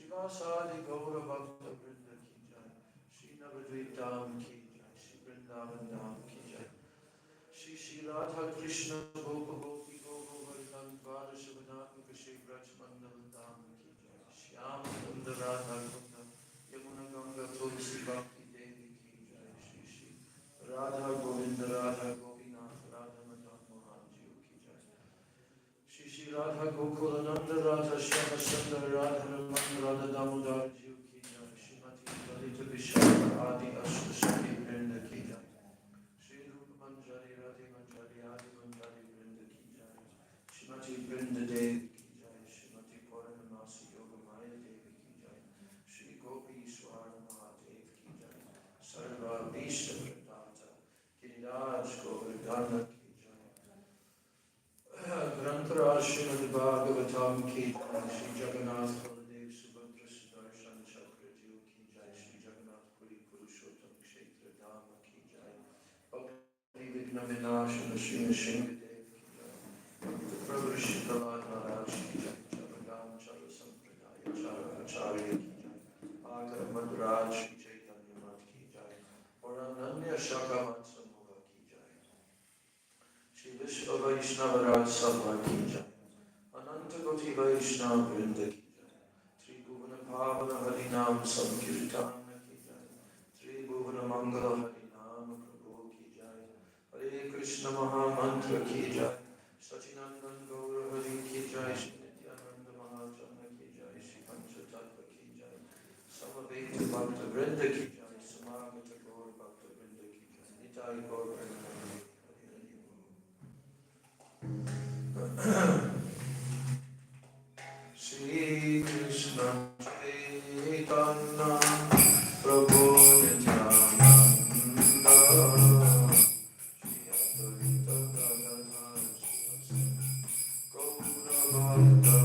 Shivasadi Gaura Bhakta Vrinda ki jai, Shri Navadvip Dham ki jai, Shri Vrindavan Dham ki jai, Shri Radha Krishna Gopa Gopi Gopa Vardhan Vada Shivanatmaka Shri Braj Mandal Dham ki jai, Shyama Kunda Radha Kunda Yamuna Ganga Tulsi Bhakti Devi ki jai, Shri Radha Govinda Radha Gopinath Radha Madan Mohan Jiyo ki jai, Shri Radha Gokulananda Radha Shyama Sundar Radha Raman Radha Damodar Jiyo ki jai, Shrimati Lalita Vishaka Adi Ashta Shakti Vrinda ki jai, Shri Rupa Manjari Radhe Manjari Adi Manjari Vrinda ki jai, Shrimati Vrinda Devi ki jai, Shrimati Purnamasi Yoga Maya Devi ki jai, Shri Gopi Swara Mahadev ki jai, Sarva Vishta Pradata Giriraj Govardhana ki jai, Grantaraj Srimad Bhagavatam ki jai, Shri Jagannath Baladev Subhadra Sudarshan Chakra Jiyo ki jai, Shri Jagannath Puri Purushottam Kshetra Dhama ki jai, Bhakti Vigna Vinashana Shri Nishingadev ki jai, Prabhu Shri Prahlad Maharaj ki jai, Chavagam Chava Sampradaya Acharya ki jai, Agar Madhraj Shri Chaitanya Mat ki jai, Orananya Shakavat Samoga ki jai, Shri Vishva Vaishnava Raj Sabha ki jai, Ananta Koti Vaishnava Vrinda ki jai, Tribhuvana Pavana Harinam Sankirtana ki jai, Tribhuvana Mangala Harinam Prabhu ki jai, Hare Krishna Mahamantra ki jai, Sachinandan Gaura Hari ki jai, Shri Nityananda Mahajana ki jai, Shri Panchatattva ki jai, Samaveta Bhakta Vrinda ki jai, Samagata Gaura Bhakta Vrinda ki jai, Nitai Gaura Premanande, Hare Hare. Shri Krishna Chaitanya Prabhu Nityananda Shri Advaita Gadadhar Shivasana Gaura Bhakta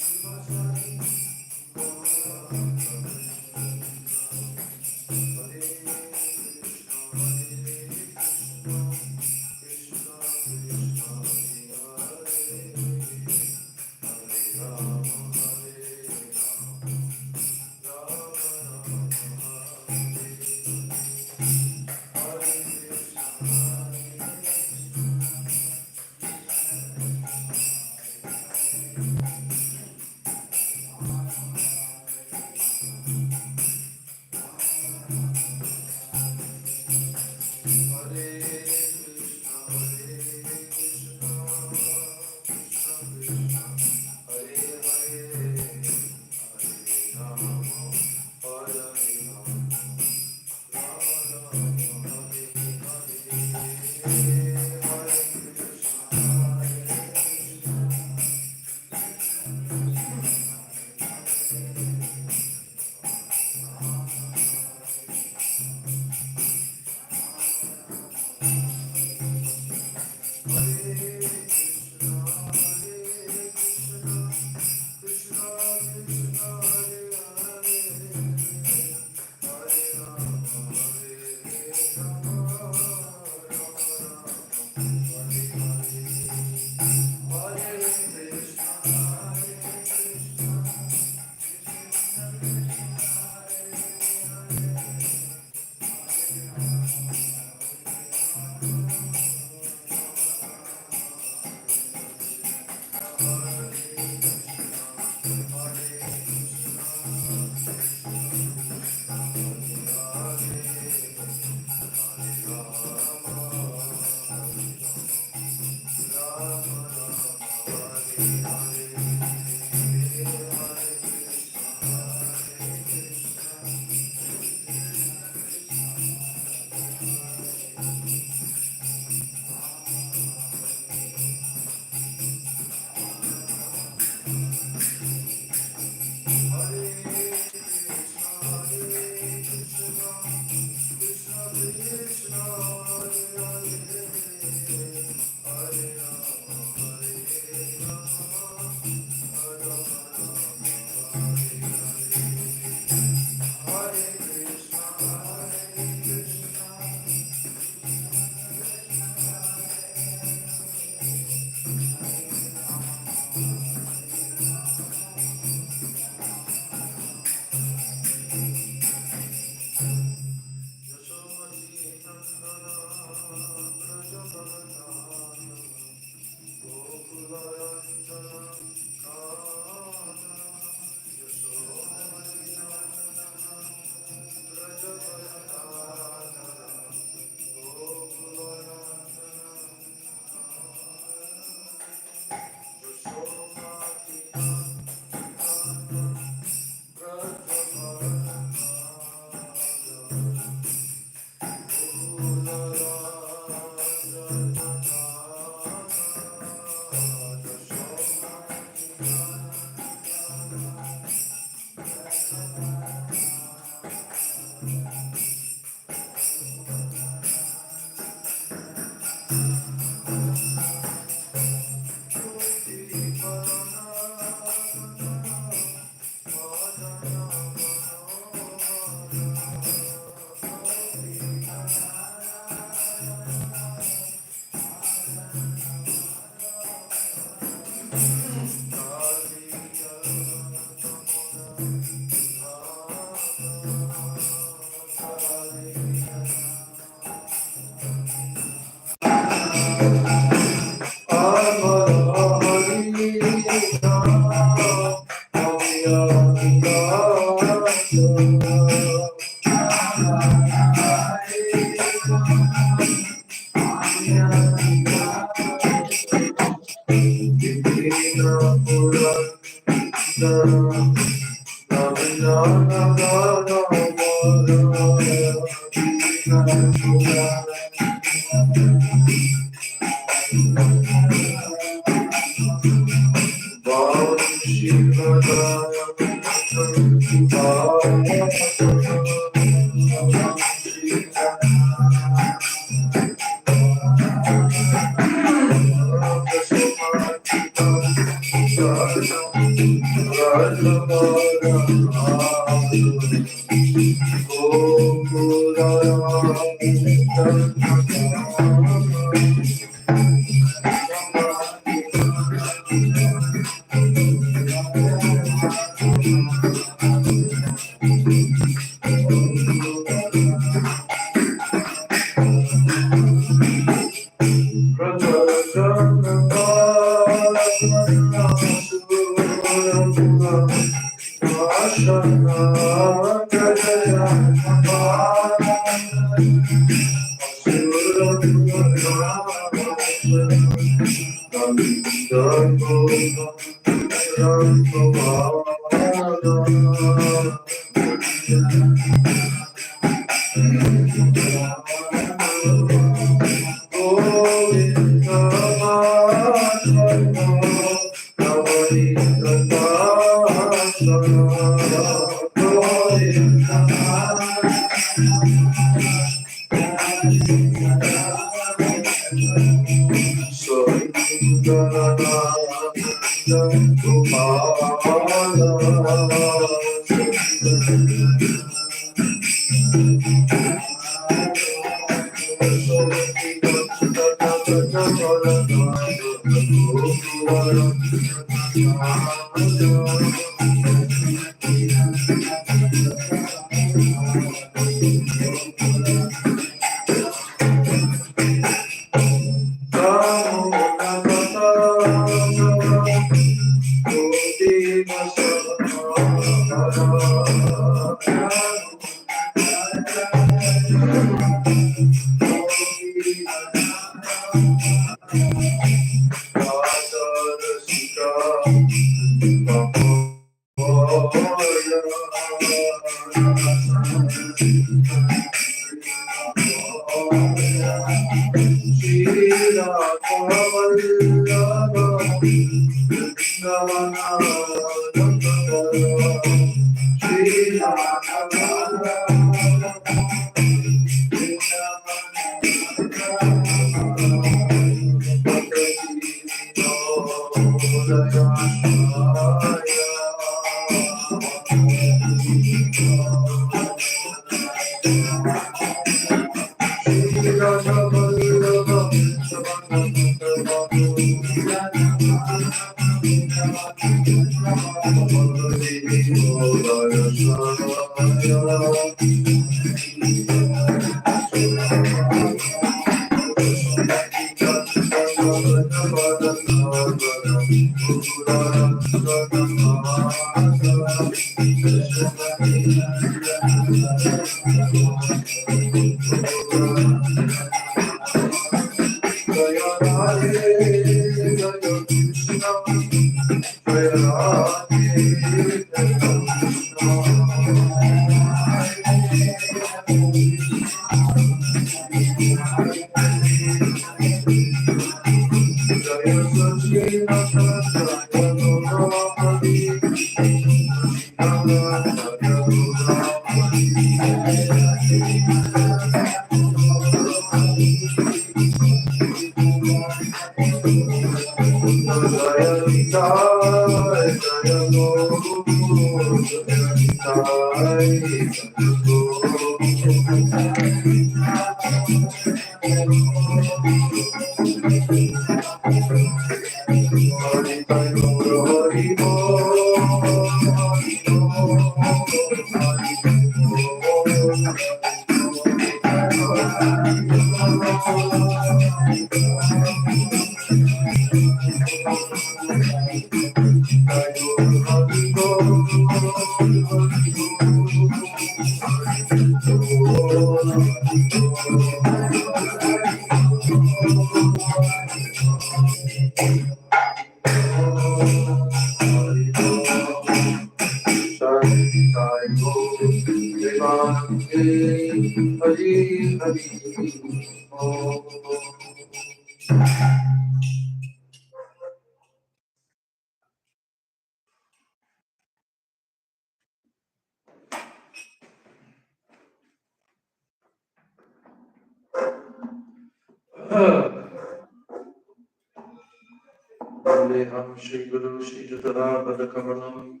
Vandeham Shri Guru Shri Jatara Padakamalam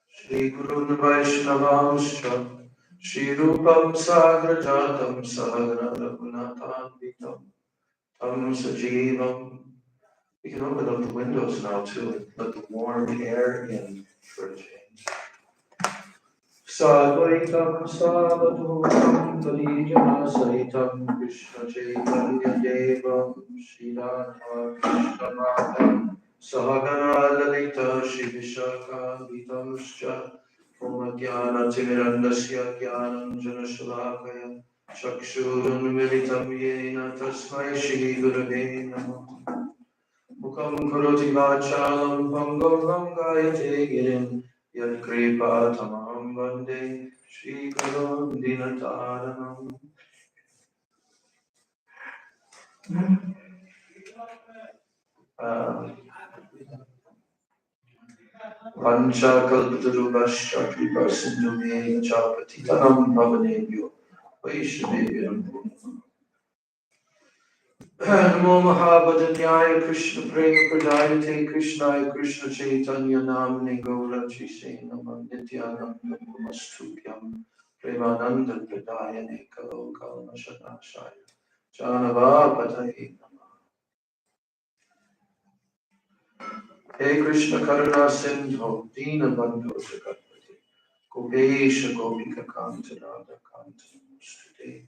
Shri Guru Vaishnavamscha Shri Rupam Sagrajatam Sahagana Raghunathanvitam Tam Sajivam. We can open up the windows now too and let the warm air in for a change. Sadvaitam Savadhutam Parijana Saitam Krishna Chaitanya Devam Shri Radha Krishna Madham Sahagana Lalita Shri Vishaka Vitamscha Om Timirandasya Gyananjana Shalakaya Chakshurunmilitam Yena Tasmai Shri Gurave Namah Mukam Karoti Vachalam Pangam Gayate Girim Yat Kripa Tamam Vande Shri Guru Dinataranam Vancha Kalpatarubhascha Kripa Sindhume Chapatitanam Bhavanebhyo Vaishnavebhyam Namo Mahabhadanyaya Krishna Prema Pradayate Krishnaya Krishna Chaitanya Namane Gaura Chisena Nityananda Namastubhyam Premananda Pradayane Kalo Kalmashanashaya Janavapataye Namah. He Krishna Karuna Sindho Dina Bandho Jagatpati Gopesha Gopika Kanta Radha Kanta Namaste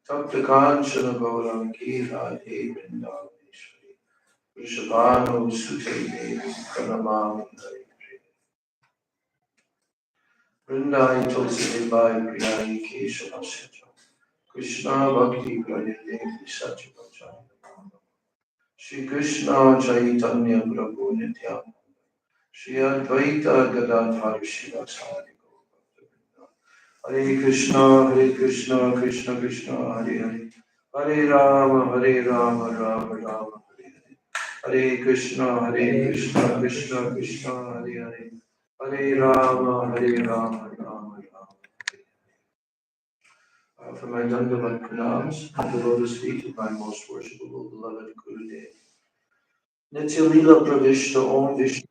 Tapta Kanchana Gaurangi Radhe Vrindaveshwari Vrishabhanu Sute Devi Pranamami Hare Vrindai Tulsi Devai Priyai Keshava Sacha Krishna Bhakti Pradevi Sacha Bhajai Shri Krishna Chaitanya Prabhu Nityananda Shri Advaita Gadadhar Shivasari Hare Krishna Krishna Krishna Hare Hare Hare Rama Rama Rama Hare Hare Krishna Krishna Krishna Hare Hare Hare Rama Rama Rama. For my Dandavat pranams at the lotus feet of my most worshipable beloved Gurudev. Nitya Lila Pravishta Om Vishnu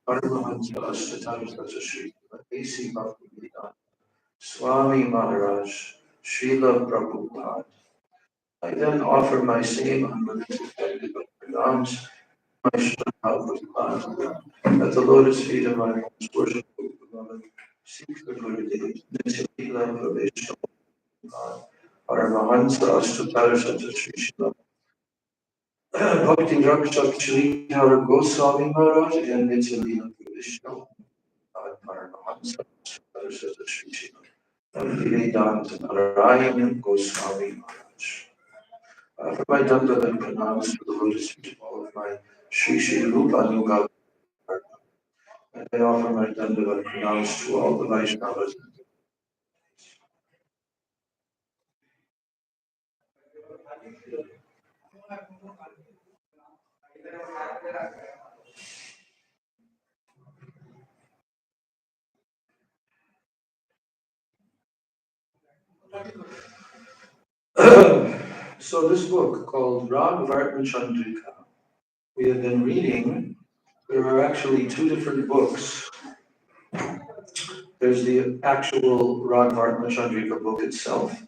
Paramahansa Ashtatam Shri A.C. Bhaktivinoda Swami Maharaj Srila Prabhupada. I then offer my same unlimited pranams, my Prabhupada, at the lotus feet of my most worshipful beloved Sikh Gurudev, Nityalila Praveshna Paramahansa Ashtatam Shri Bhakti Rakshak Shri Hara Goswami Maharaj and Nityalila Praveshna Paramahansa Ashtatam Shri Bhaktivedanta Narayana Goswami Maharaj. For my Dandavat and pranams for the lotus feet of all of my Sri Rupa Nuga, and I offer my Dandavat and pranams to all the Vaishnavas. So this book called Raghavartma Chandrika, we have been reading. There are actually two different books. There's the actual Raghavartma Chandrika book itself,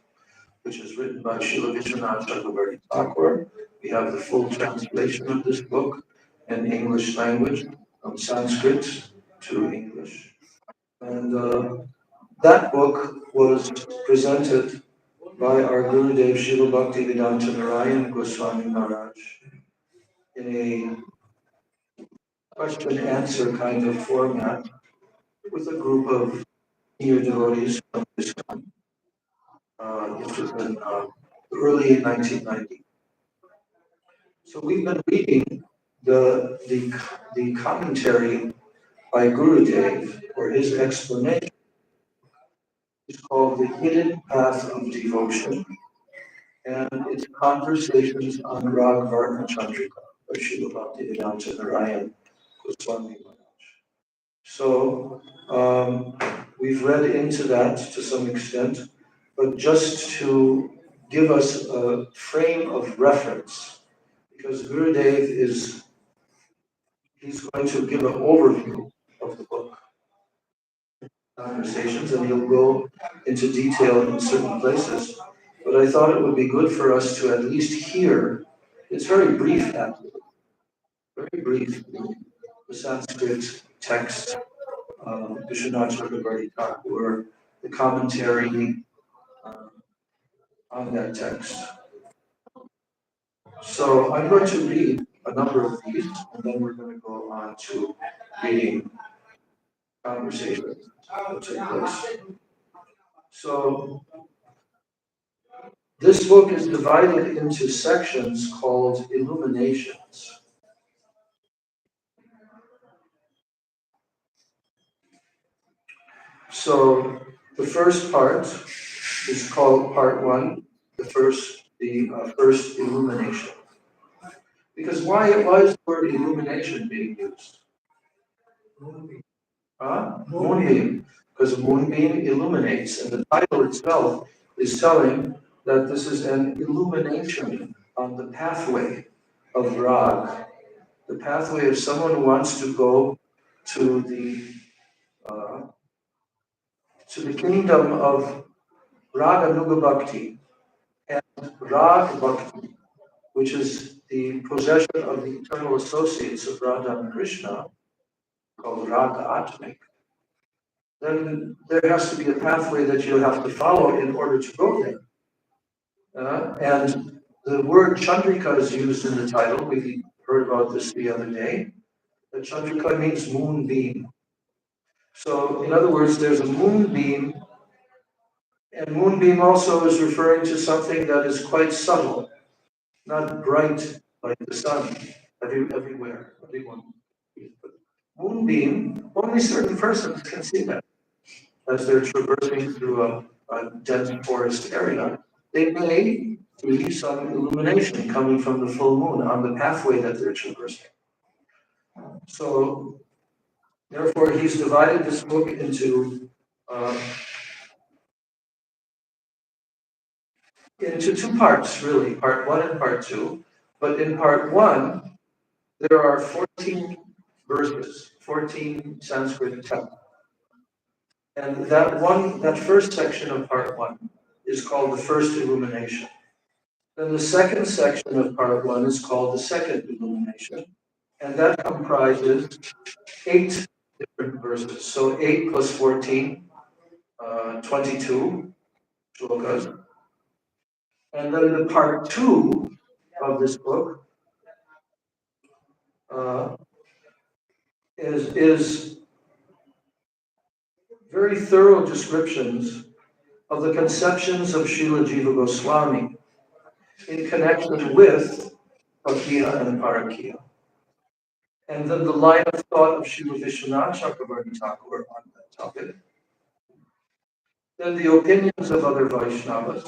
which is written by Srila Vishwanath Chakravarti Thakur. We have the full translation of this book in English language, from Sanskrit to English. And that book was presented by our Gurudev Srila Bhaktivedanta Narayana Goswami Maharaj in a question and answer kind of format with a group of senior devotees from this time. This was in early 1990. So we've been reading the commentary by Gurudev, or his explanation. It's called The Hidden Path of Devotion, and it's Conversations on Rag Varna Chandrika by Srila Bhaktivedanta Narayan Swami. So we've read into that to some extent, but just to give us a frame of reference, because Gurudev he's going to give an overview of the book, conversations, and he'll go into detail in certain places. But I thought it would be good for us to at least hear, it's very brief actually, very brief, the Sanskrit text, Vishwanath Chakravarti Thakur, the commentary on that text. So I'm going to read a number of these, and then we're going to go on to reading conversations that take place. So this book is divided into sections called illuminations. So the first part is called part one, the first illumination. Because why is the word illumination being used? Moonbeam. Because a moonbeam illuminates, and the title itself is telling that this is an illumination on the pathway of Rag, the pathway of someone who wants to go to the kingdom of Raganuga Bhakti and Rag Bhakti, which is the possession of the eternal associates of Radha and Krishna, called Raga Atmik. Then there has to be a pathway that you'll have to follow in order to go there. And the word Chandrika is used in the title. We heard about this the other day. The Chandrika means moonbeam. So, in other words, there's a moonbeam, and moonbeam also is referring to something that is quite subtle, not bright like the sun everywhere, everyone. Moonbeam, only certain persons can see that as they're traversing through a dense forest area. They may see some illumination coming from the full moon on the pathway that they're traversing. So, therefore, he's divided this book into two parts, really, part one and part two. But in part one, there are 14 verses, 14 Sanskrit texts. And that first section of part one is called the first illumination. Then the second section of part one is called the second illumination. And that comprises 8 different verses. So 8 plus 14, 22 shlokas. And then the part two of this book is very thorough descriptions of the conceptions of Srila Jiva Goswami in connection with Bhaktiya and Parakya. And then the line of thought of Srila Vishwanath Chakravarti Thakur on that topic. Then the opinions of other Vaishnavas.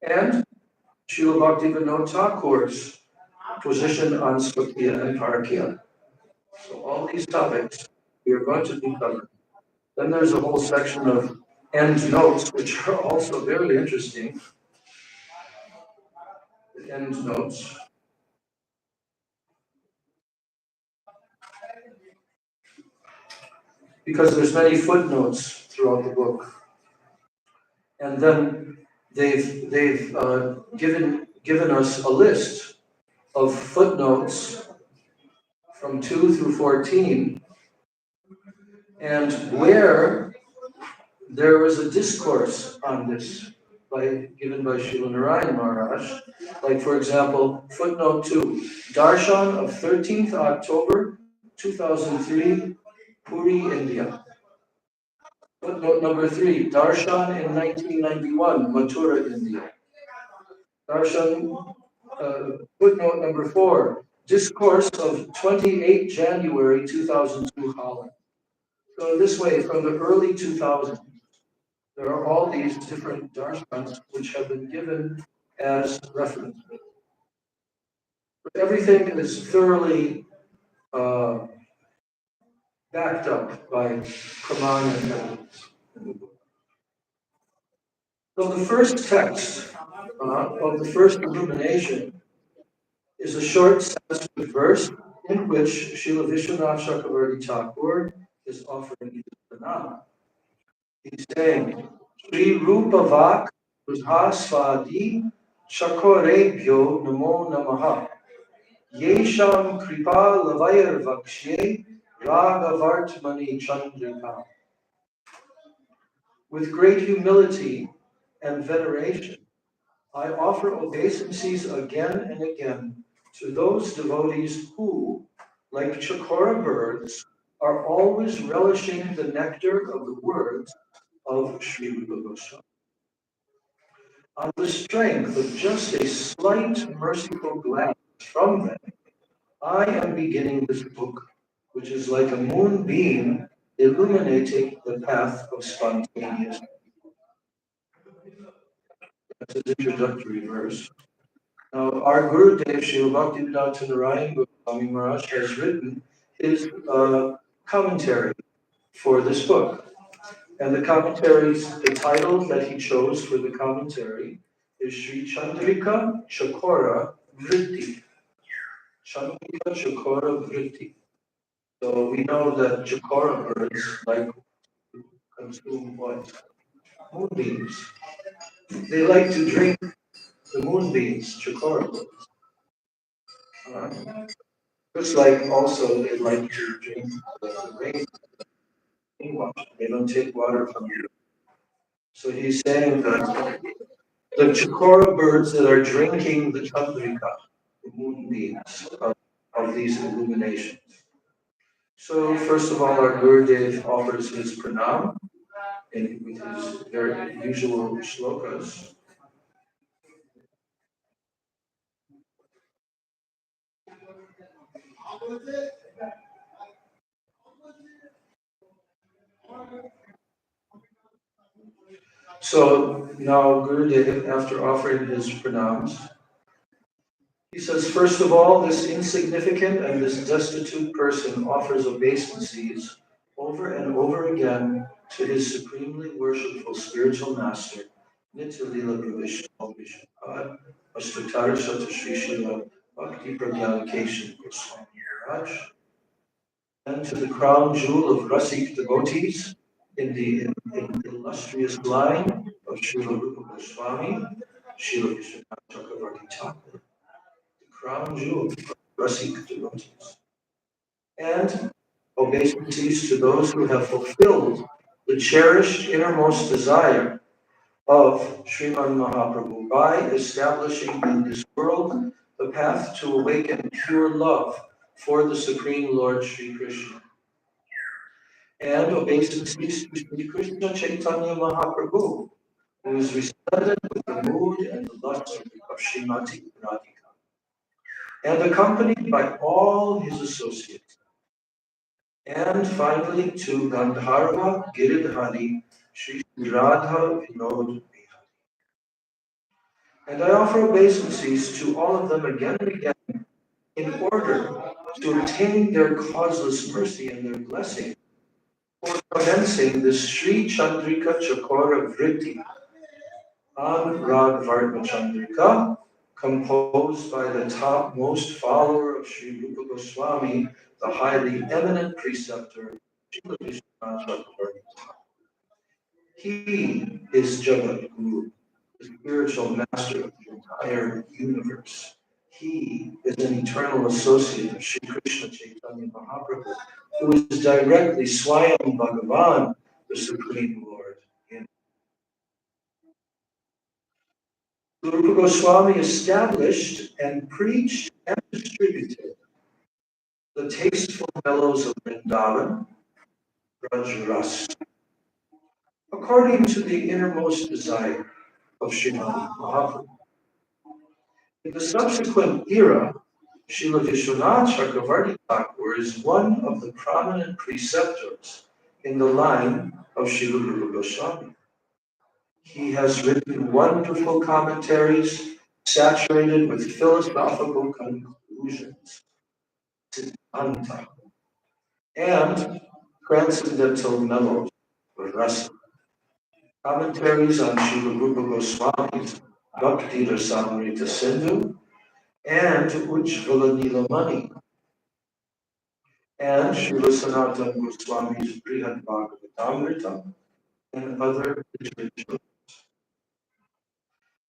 And Srila Bhaktivinoda Thakur's position on Bhaktiya and Parakya. So all these topics we are going to be covering. Then there's a whole section of end notes, which are also very interesting. The end notes. Because there's many footnotes throughout the book. And then they've given us a list of footnotes from 2 through 14, and where there was a discourse on this given by Srila Narayan Maharaj. Like, for example, footnote 2, Darshan of 13th October 2003, Puri, India. Footnote number 3, Darshan in 1991, Mathura, India. Darshan, footnote number 4, Discourse of 28 January 2002, Holland. So this way, from the early 2000s, there are all these different darshans which have been given as reference. Everything is thoroughly backed up by praman and evidence. So the first text of the first illumination is a short Sanskrit verse in which Srila Vishwanath Chakravarti Thakur is offering his pranam. He's saying, Sri Rupa Vak Svadi Chakorebhyo Namo Namaha Yesham Kripa Lavayar Vakshe Ragavartmani Chandrika. With great humility and veneration, I offer obeisances again and again to those devotees who, like chakora birds, are always relishing the nectar of the words of Sri Rupa Goswami. On the strength of just a slight merciful glance from them, I am beginning this book, which is like a moonbeam illuminating the path of spontaneous. That's an introductory verse. Now, our Guru Dev Srila Bhaktivedanta Narayan Goswami Maharaj has written his commentary for this book. And the commentaries, the title that he chose for the commentary is Sri Chandrika Chakora Vritti. Chandrika Chakora Vritti. So we know that chakora birds like consume what? Moonbeams. They like to drink the moonbeams, chakora birds. Just like also they like to drink the rainwater. They don't take water from you. So he's saying that the chakora birds that are drinking the chandrika, the moonbeams of these illuminations. So first of all, our Gurudev offers his pranam with his very usual shlokas. So now Gurudev, after offering his pranams, he says, first of all, this insignificant and this destitute person offers obeisances over and over again to his supremely worshipful spiritual master, Nitya Lila Pravishna Vishnupada, Ashtatara Shata Shri Srila Bhakti Pragyana Keshav Goswami Maharaj, and to the crown jewel of Rasik devotees in the illustrious line of Srila Rupa Goswami, Srila Vishwanath Chakravarti Thakur, the crown jewel of Rasik devotees, and obeisances to those who have fulfilled the cherished innermost desire of Srimad Mahaprabhu by establishing in this world the path to awaken pure love for the Supreme Lord Sri Krishna. And obeisances to Sri Krishna Chaitanya Mahaprabhu, who is resplendent with the mood and the luster of Srimati Radhika, and accompanied by all his associates. And finally to Gandharva Giridhari Sri Radha Vinod Bihari. And I offer obeisances to all of them again and again in order to obtain their causeless mercy and their blessing for commencing the Sri Chandrika Chakora Vritti on Ragvartma Chandrika, composed by the topmost follower of Sri Rupa Goswami, the highly eminent preceptor, Srila Vishwanath Chakravarti. He is Jagat Guru, the spiritual master of the entire universe. He is an eternal associate of Sri Krishna Chaitanya Mahaprabhu, who is directly Swayam Bhagavan, the Supreme Lord. Rupa Goswami established and preached and distributed the tasteful mellows of Vrindavan, Braj Ras, according to the innermost desire of Srimad Mahaprabhu. In the subsequent era, Srila Vishwanath Chakravarti Thakur is one of the prominent preceptors in the line of Srila Rupa Goswami. He has written wonderful commentaries saturated with philosophical conclusions, Siddhanta, and transcendental mellows, rasa. Commentaries on Srila Rupa Goswami's Bhakti Rasamrita Sindhu and Ujjvala Nilamani, and Srila Sanatana Goswami's Brihad Bhagavatamrita and other literature.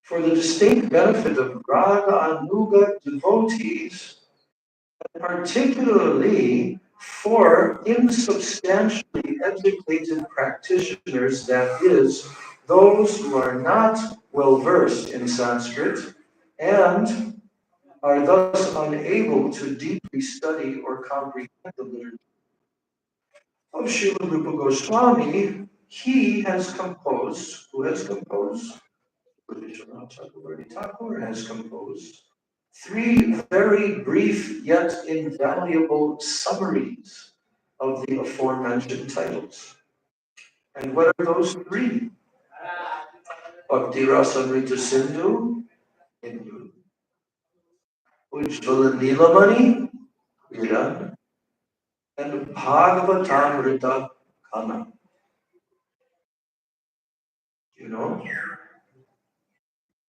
For the distinct benefit of Raga Anuga devotees, and particularly for insubstantially educated practitioners, that is, those who are not well versed in Sanskrit and are thus unable to deeply study or comprehend the literature of Srila Rupa Goswami, he has composed, who has composed? Vishwanath Chakravarti Thakur has composed 3 very brief yet invaluable summaries of the aforementioned titles. And what are those 3? Bhakti Rasamrita Sindhu, Hindu. Ujjvala Nilamani, Iran. And Bhagavatamrita Kana. You know?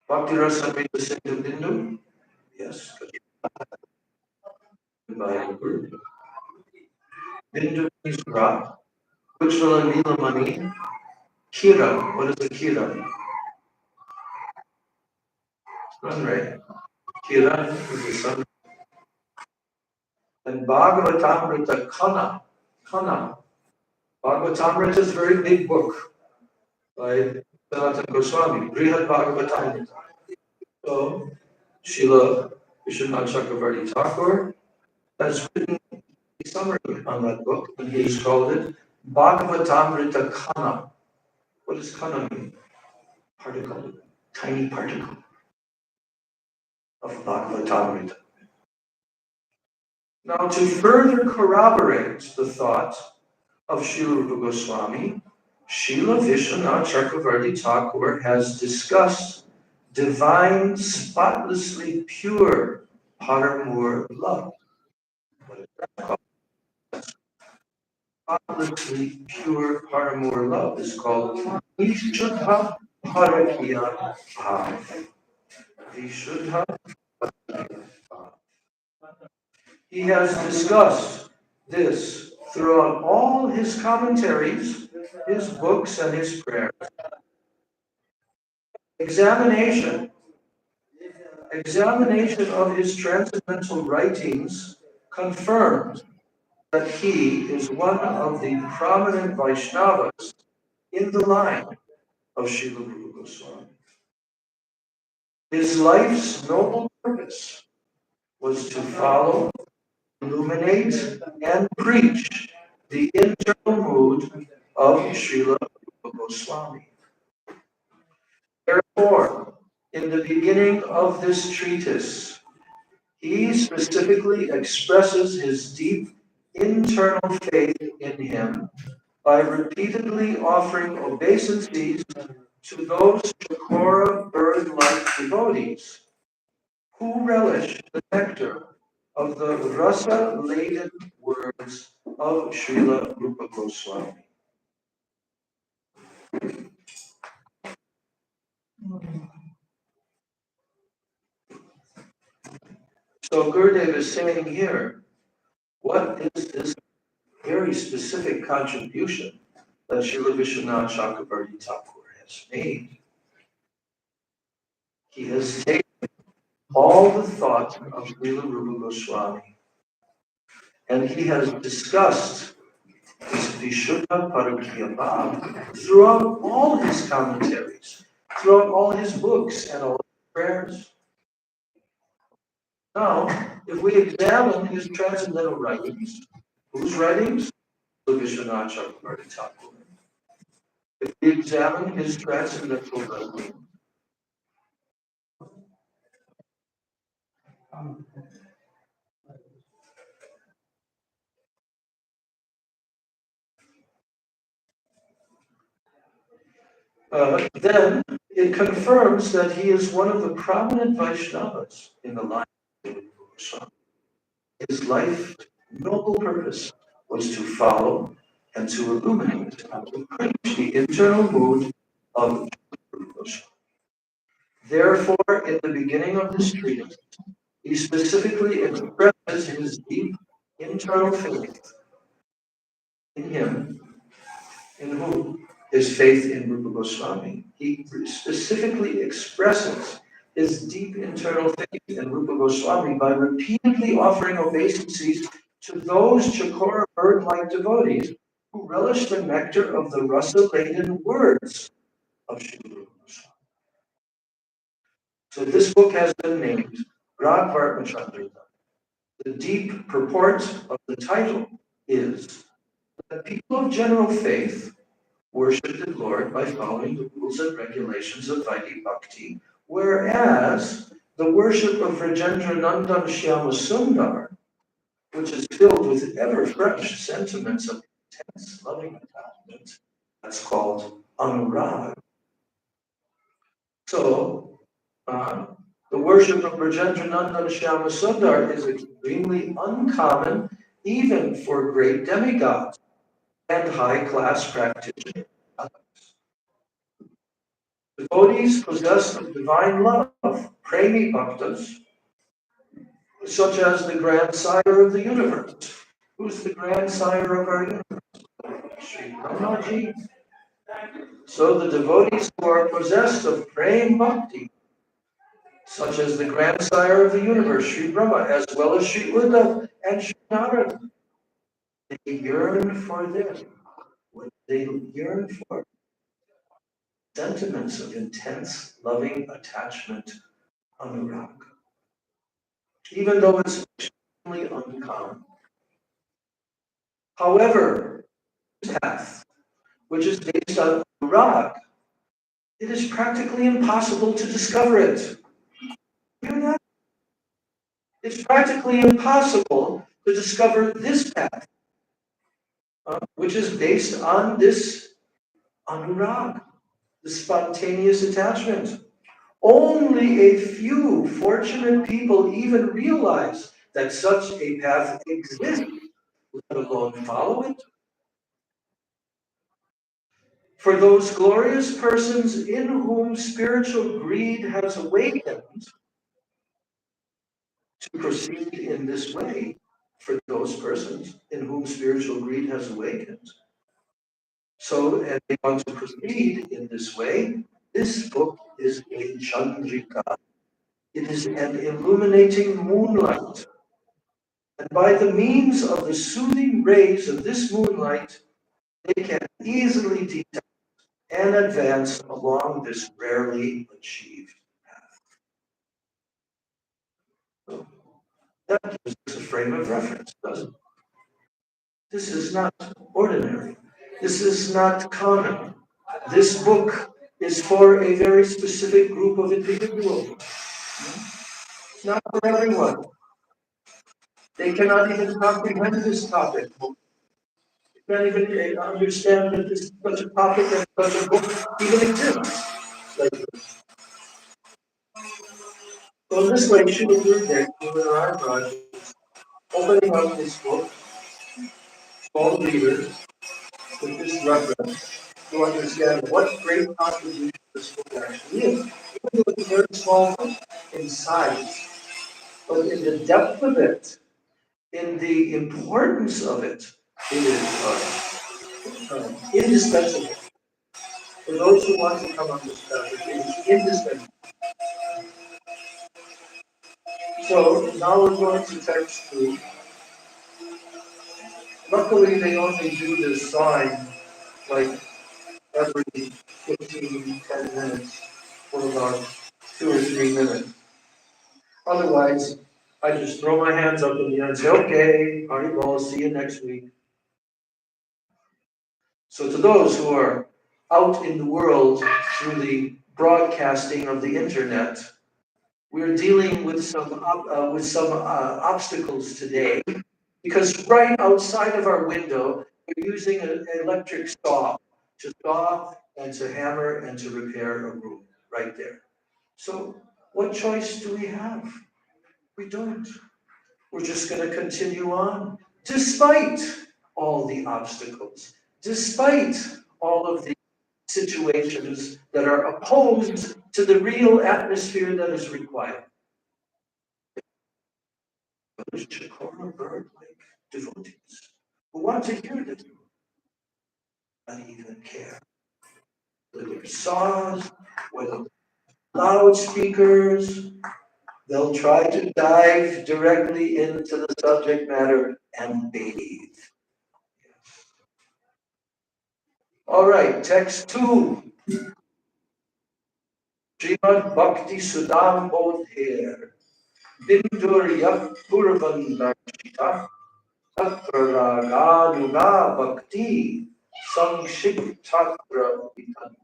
Bhakti Rasamrita Sindhu, Hindu? Yes. By the word. Hindu means rock. Ujjvala Nilamani. Kiran. What is a Kiran? Sunray. Kiran is the sun. And Bhagavatamrita Kana. Kana. Bhagavatamrita is a very big book by Sanatana Goswami. Brihad Bhagavatamrita. So, Srila Vishwanath Chakravarti Thakur has written a summary on that book, and he has called it Bhagavatamrita Kana. What does Kana mean? Particle. Tiny particle of Bhagavatamrita. Now, to further corroborate the thought of Srila Rupa Goswami, Srila Vishwanath Chakravarti Thakur has discussed divine, spotlessly pure Paramur love. What is that called? Spotlessly pure Paramur love is called Vishuddha Parakya Bhav. Vishuddha Parakya Bhav. He has discussed this throughout all his commentaries, his books, and his prayers. Examination of his transcendental writings confirms that he is one of the prominent Vaishnavas in the line of Srila Rupa Goswami. His life's noble purpose was to follow, illuminate, and preach the internal mood of Srila Rupa Goswami. Therefore, in the beginning of this treatise, he specifically expresses his deep internal faith in him by repeatedly offering obeisances to those Chakora bird-like devotees who relish the nectar of the rasa-laden words of Srila Rupa Goswami. So Gurudev is saying here, what is this very specific contribution that Srila Vishwanath Chakravarti Thakur has made? He has taken all the thoughts of Srila Rupa Goswami and he has discussed this Vishuddha Parakya Bhav throughout all his commentaries, throughout all his books and all his prayers. Now, if we examine his transcendental writings, whose writings? Vishwanath Chakravarti Thakur. If we examine his transcendental writings, then it confirms that he is one of the prominent Vaishnavas in the line of Swami. His life noble purpose was to follow and to illuminate and to preach the internal mood of Swami. Therefore, in the beginning of this treatise, he specifically expresses his deep internal faith in him, in whom? His faith in Rupa Goswami. He specifically expresses his deep internal faith in Rupa Goswami by repeatedly offering obeisances to those Chakora bird-like devotees who relish the nectar of the rasa-laden words of Srila Rupa Goswami. So this book has been named Ragvartma Chandrika. The deep purport of the title is that people of general faith worship the Lord by following the rules and regulations of Vaidhi Bhakti, whereas the worship of Rajendra Nandan Shyama Sundar, which is filled with ever-fresh sentiments of intense loving attachment, that's called Anurag. So, the worship of Rajendra Nandan Shyama Sundar is extremely uncommon even for great demigods and high-class practitioners. Devotees possessed of divine love, premi bhaktas, such as the grandsire of the universe. Who's the grandsire of our universe? Sri Brahmaji. So the devotees who are possessed of prem bhakti, such as the grandsire of the universe, Sri Brahma, as well as Sri Uddhav and Sri Narada, they yearn for this. What they yearn for? Sentiments of intense, loving attachment, anurag. Even though it's extremely uncommon. However, this path, which is based on anurag, it is practically impossible to discover it. Hear that? It's practically impossible to discover this path, which is based on this anurag, the spontaneous attachment. Only a few fortunate people even realize that such a path exists, let alone follow it. For those glorious persons in whom spiritual greed has awakened, to proceed in this way, for those persons in whom spiritual greed has awakened. So, and they want to proceed in this way, this book is a Chandrika. It is an illuminating moonlight. And by the means of the soothing rays of this moonlight, they can easily detect and advance along this rarely achieved path. So that gives us a frame of reference, doesn't it? This is not ordinary. This is not common. This book is for a very specific group of individuals. It's not for everyone. They cannot even comprehend this topic. They can't even understand that this such a topic and such a book even exists. Like this. So in this way, Srila Gurudev, Maharaja, opening up this book, all readers, with this reference, to understand what great contribution this book actually is. Even though it's very small in size, but in the depth of it, in the importance of it, it is indispensable. For those who want to come on this path, it is indispensable. So now we're going to text 2. Luckily, they only do this sign like every 15, 10 minutes for about 2 or 3 minutes. Otherwise, I just throw my hands up in the air and say, okay, Haribol, see you next week. So to those who are out in the world through the broadcasting of the internet, we're dealing with some obstacles today, because right outside of our window, we're using an electric saw to saw and to hammer and to repair a room right there. So what choice do we have? We don't. We're just going to continue on, despite all the obstacles, despite all of the situations that are opposed to the real atmosphere that is required. Those Chikora bird-like devotees who want to hear the truth, not even care whether it's saws, whether loudspeakers. They'll try to dive directly into the subject matter and bathe. All right, text 2. Shrimad Bhakti Sudam Bodher Bindurya Purvan Darshita Tatra Raganuga Bhakti Sangshiptatra Vitanya.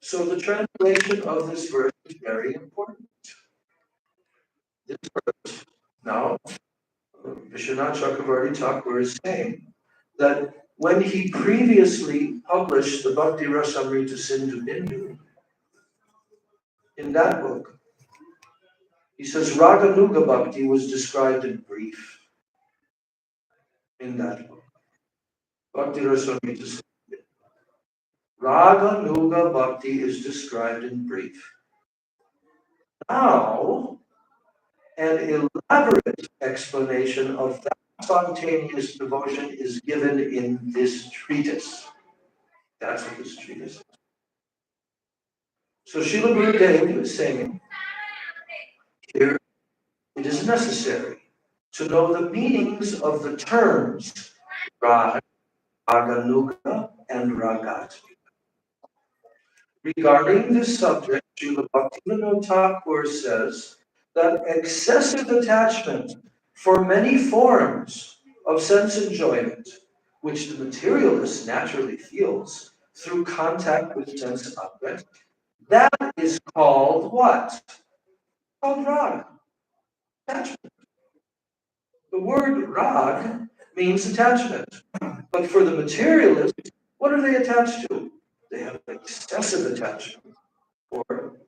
So the translation of this verse is very important. This verse, now, Vishwanath Chakravarti Thakur is saying that when he previously published the Bhakti Rasamrita Sindhu Bindu, in that book, he says Raganuga Bhakti was described in brief in that book. Bhakti Rasamrita Sindhu Bindu. Raganuga Bhakti is described in brief. Now, an elaborate explanation of that spontaneous devotion is given in this treatise. That's what this treatise is. So Srila Gurudev is saying, here it is necessary to know the meanings of the terms Rag, Raganuga, and Ragat. Regarding this subject, Srila Bhaktivinoda Thakur says that excessive attachment for many forms of sense enjoyment, which the materialist naturally feels through contact with sense objects, that is called what? Called rag, attachment. The word rag means attachment. But for the materialist, what are they attached to? They have excessive attachment for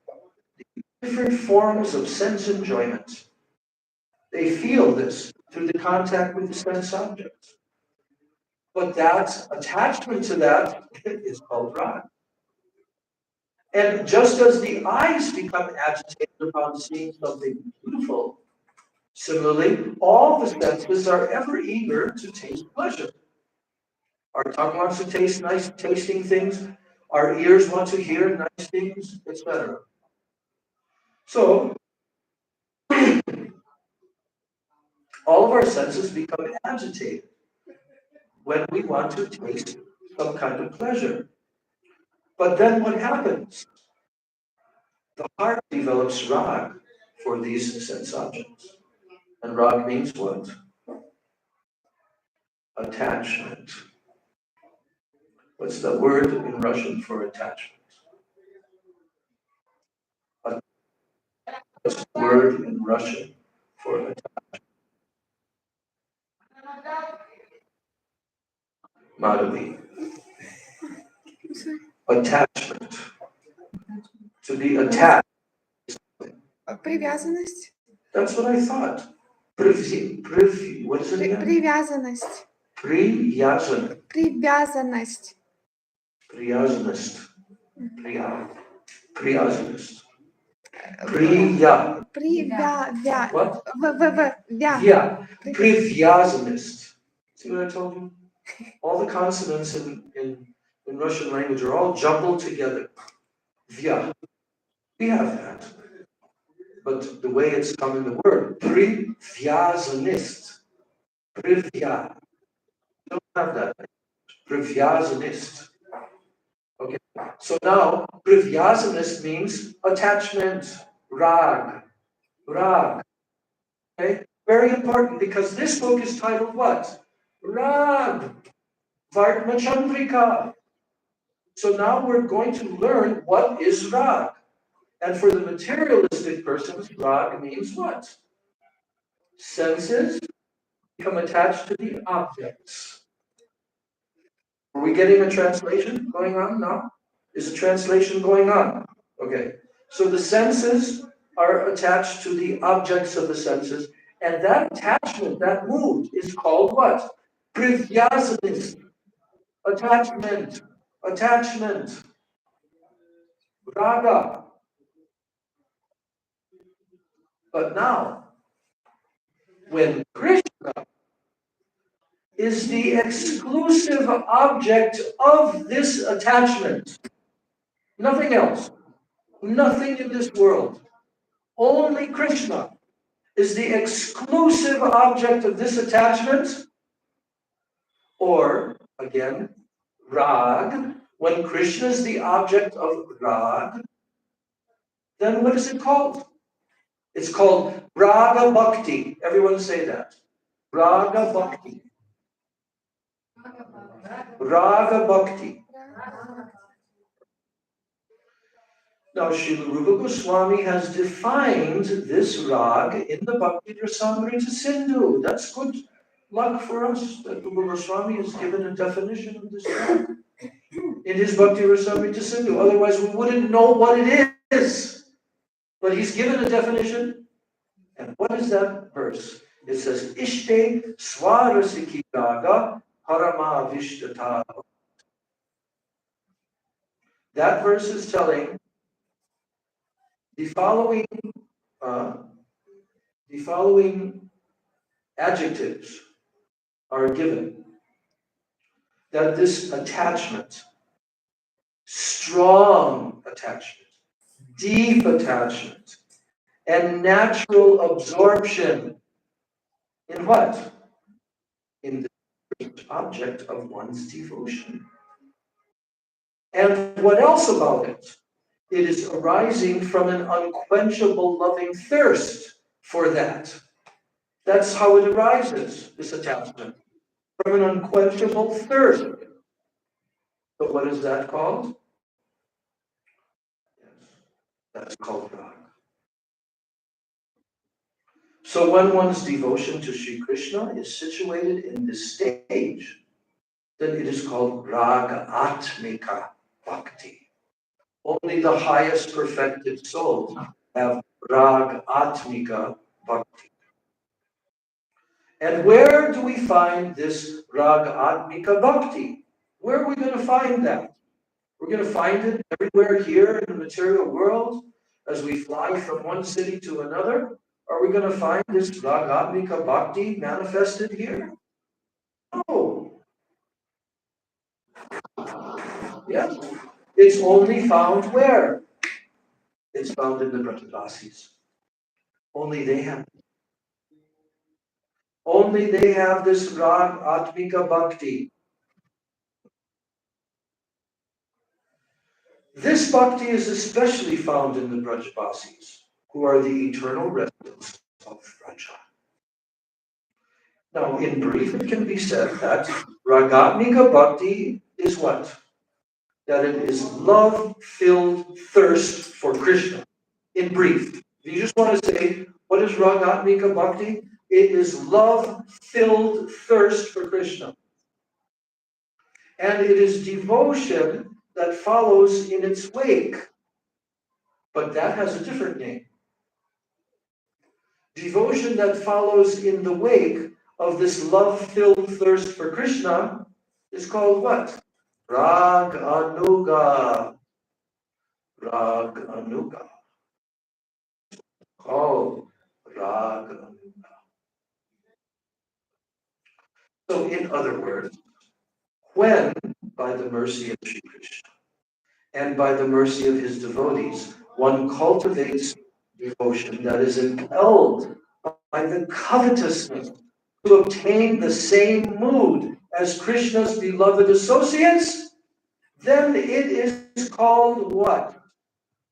different forms of sense enjoyment. They feel this through the contact with the sense objects. But that attachment to that is called rag. And just as the eyes become agitated upon seeing something beautiful, similarly, all the senses are ever eager to taste pleasure. Our tongue wants to taste nice tasting things. Our ears want to hear nice things, etc. So, all of our senses become agitated when we want to taste some kind of pleasure. But then what happens? The heart develops rag for these sense objects. And rag means what? Attachment. What's the word in Russian for attachment? What's the word in Russian for attachment? Madhavi. Attachment. To be attached. Привязанность. That's what I thought. What is it again? Привязанность. Привязанность. Привязанность. Привязанность. Привязанность. What? Yeah. Привязанность. See what I told you? All the consonants in Russian language are all jumbled together. Vya. We have that. But the way it's come in the word, привязанность. Privya. We don't have that. Privyazanist. Okay. So now, privyazanist means attachment, rag. Rag. Okay? Very important because this book is titled what? Rag. Vardmachandrika. So now we're going to learn what is rag. And for the materialistic persons, rag means what? Senses become attached to the objects. Are we getting a translation going on now? Is a translation going on? Okay. So the senses are attached to the objects of the senses, and that attachment, that mood, is called what? Privyasanis. Attachment. Attachment. Raga. But now, when Krishna is the exclusive object of this attachment, nothing else, nothing in this world, only Krishna is the exclusive object of this attachment, or again, rag. When Krishna is the object of rag, then what is it called? It's called raga bhakti. Everyone say that. Raga bhakti. Raga bhakti. Now, Srila Rupa Goswami has defined this rag in the Bhakti Rasamrita Sindhu. That's good luck for us that Rupa Goswami has given a definition of this rag in his Bhakti Rasamrita Sindhu. Otherwise, we wouldn't know what it is. But he's given a definition. And what is that verse? It says, Ishte swarasiki raga parama vishtata. That verse is telling the following adjectives are given. That this attachment, strong attachment, deep attachment, and natural absorption in what? In the object of one's devotion. And what else about it? It is arising from an unquenchable loving thirst for that. That's how it arises, this attachment, from an unquenchable thirst. But what is that called? Yes, that's called rag. So when one's devotion to Sri Krishna is situated in this stage, then it is called raga atmika bhakti. Only the highest perfected souls have rag atmika bhakti. And where do we find this rag atmika bhakti? Where are we going to find that? We're going to find it everywhere here in the material world as we fly from one city to another. Are we going to find this rag atmika bhakti manifested here? No. Yes. It's only found where? It's found in the Brajavasis. Only they have. Only they have this rag atmika bhakti. This bhakti is especially found in the Brajavasis, who are the eternal residents of Braja. Now, in brief, it can be said that ragatmika bhakti is what? That it is love-filled thirst for Krishna. In brief, if you just want to say, what is ragatmika bhakti? It is love-filled thirst for Krishna. And it is devotion that follows in its wake. But that has a different name. Devotion that follows in the wake of this love-filled thirst for Krishna is called what? Rag Anuga. Rag Anuga. Called Rag Anuga. So in other words, when, by the mercy of Sri Krishna and by the mercy of his devotees, one cultivates devotion that is impelled by the covetousness to obtain the same mood as Krishna's beloved associates, then it is called what?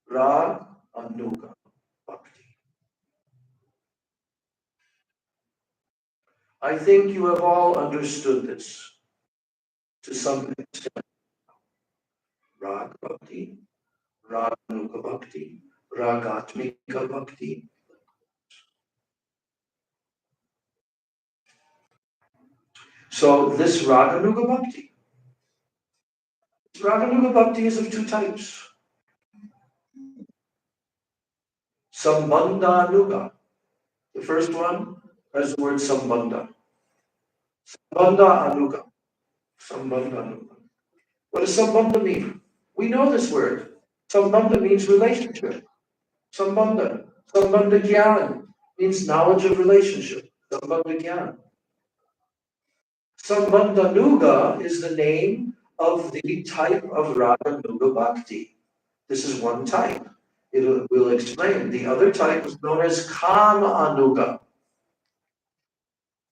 Rag Anuga Bhakti. I think you have all understood this to some extent. Rag Bhakti, Raganuga Bhakti, Ragatmika Bhakti. So this Raganuga Bhakti is of two types. Sambandhanuga. The first one has the word Sambandha. Sambandha Anuga. What does Sambandha mean? We know this word. Sambandha means relationship. Sambandha Gyan means knowledge of relationship. Sambandha Gyan. Sambandhanuga is the name of the type of Raganuga Bhakti. This is one type. We'll explain. The other type is known as Kama Anuga.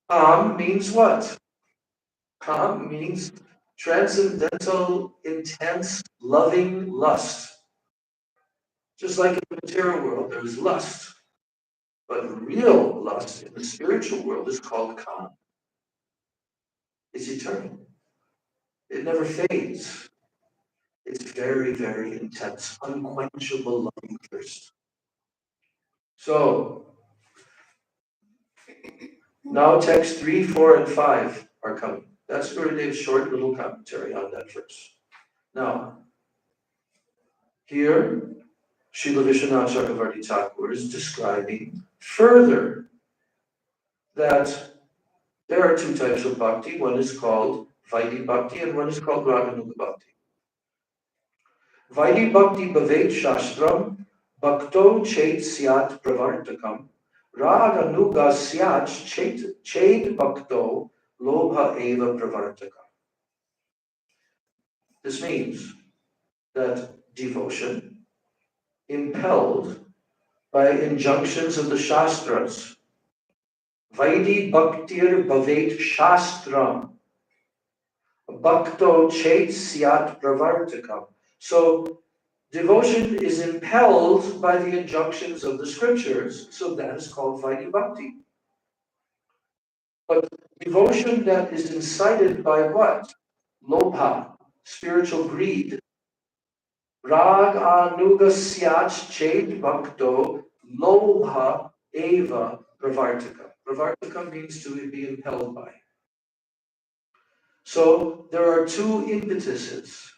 Kam means what? Kam means transcendental, intense, loving lust. Just like in the material world, there's lust. But real lust in the spiritual world is called Kam. It's eternal. It never fades. It's very, very intense, unquenchable loving thirst. So, now text 3, 4, and 5 are coming. That's Gurudev's short little commentary on that verse. Now, here, Srila Vishwanath Chakravarti Thakur is describing further that there are two types of bhakti. One is called Vaidhi Bhakti and one is called Raganuga Bhakti. Vaidhi Bhakti Bhavet Shastram Bhakto Chet Syat Pravartakam Raganuga Syat Chet Bhakto Lobha Eva Pravartakam. This means that devotion, impelled by injunctions of the Shastras, Vaidhi Bhaktir Bhavet Shastram Bhakto Chet Syat Pravartakam. So devotion is impelled by the injunctions of the scriptures, so that is called Vaidhi Bhakti. But devotion that is incited by what? Lobha, spiritual greed. Rag anuga syach chet bhakto lobha eva pravartika. Pravartika means to be impelled by. So there are two impetuses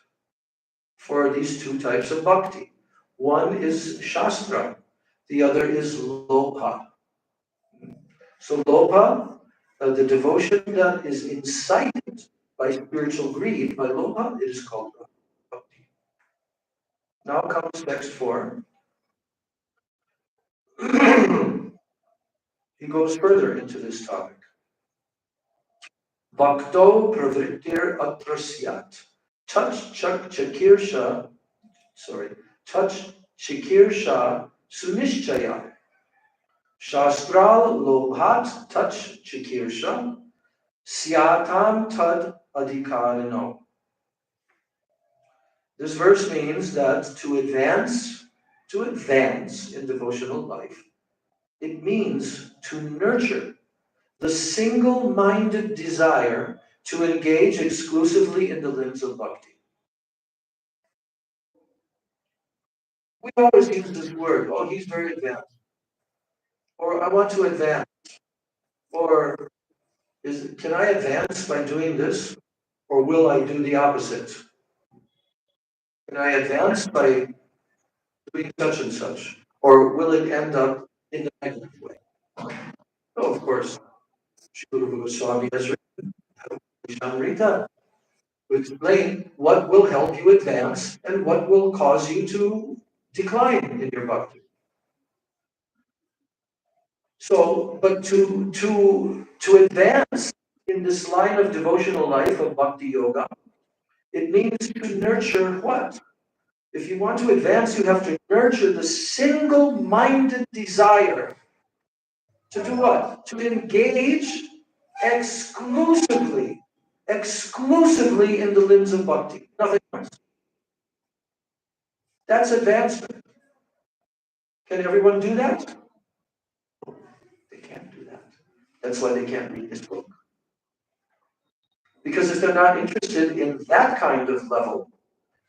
for these two types of bhakti. One is Shastra, the other is Lobha. So Lobha, the devotion that is incited by spiritual greed, by Lobha, it is called bhakti. Now comes text 4. He goes further into this topic. Bhakto pravrittir atrasyat. Touch chakirsha sunishchaya. Shastral lobhat touch chikirsha syatam tad adhikarano. This verse means that to advance in devotional life, it means to nurture the single-minded desire to engage exclusively in the limbs of bhakti. We always use this word, oh, he's very advanced. Or I want to advance. Or can I advance by doing this? Or will I do the opposite? Can I advance by doing such and such? Or will it end up in the negative way? No, of course. Swami has written to explain what will help you advance and what will cause you to decline in your bhakti. So, but to advance in this line of devotional life of bhakti yoga, it means to nurture what? If you want to advance, you have to nurture the single-minded desire to do what? To engage exclusively in the limbs of bhakti, nothing else. That's advancement. Can everyone do that? They can't do that. That's why they can't read this book. Because if they're not interested in that kind of level,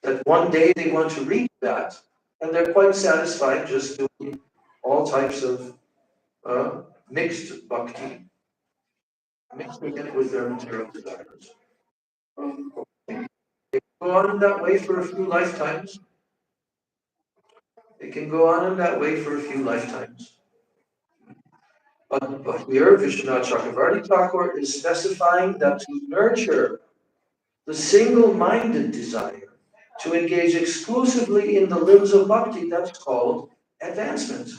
that one day they want to reach that, and they're quite satisfied just doing all types of mixed bhakti, mixing it with their material desires. They can go on in that way for a few lifetimes. It can go on in that way for a few lifetimes. But here, Vishwanath Chakravarti Thakur is specifying that to nurture the single-minded desire, to engage exclusively in the limbs of bhakti, that's called advancement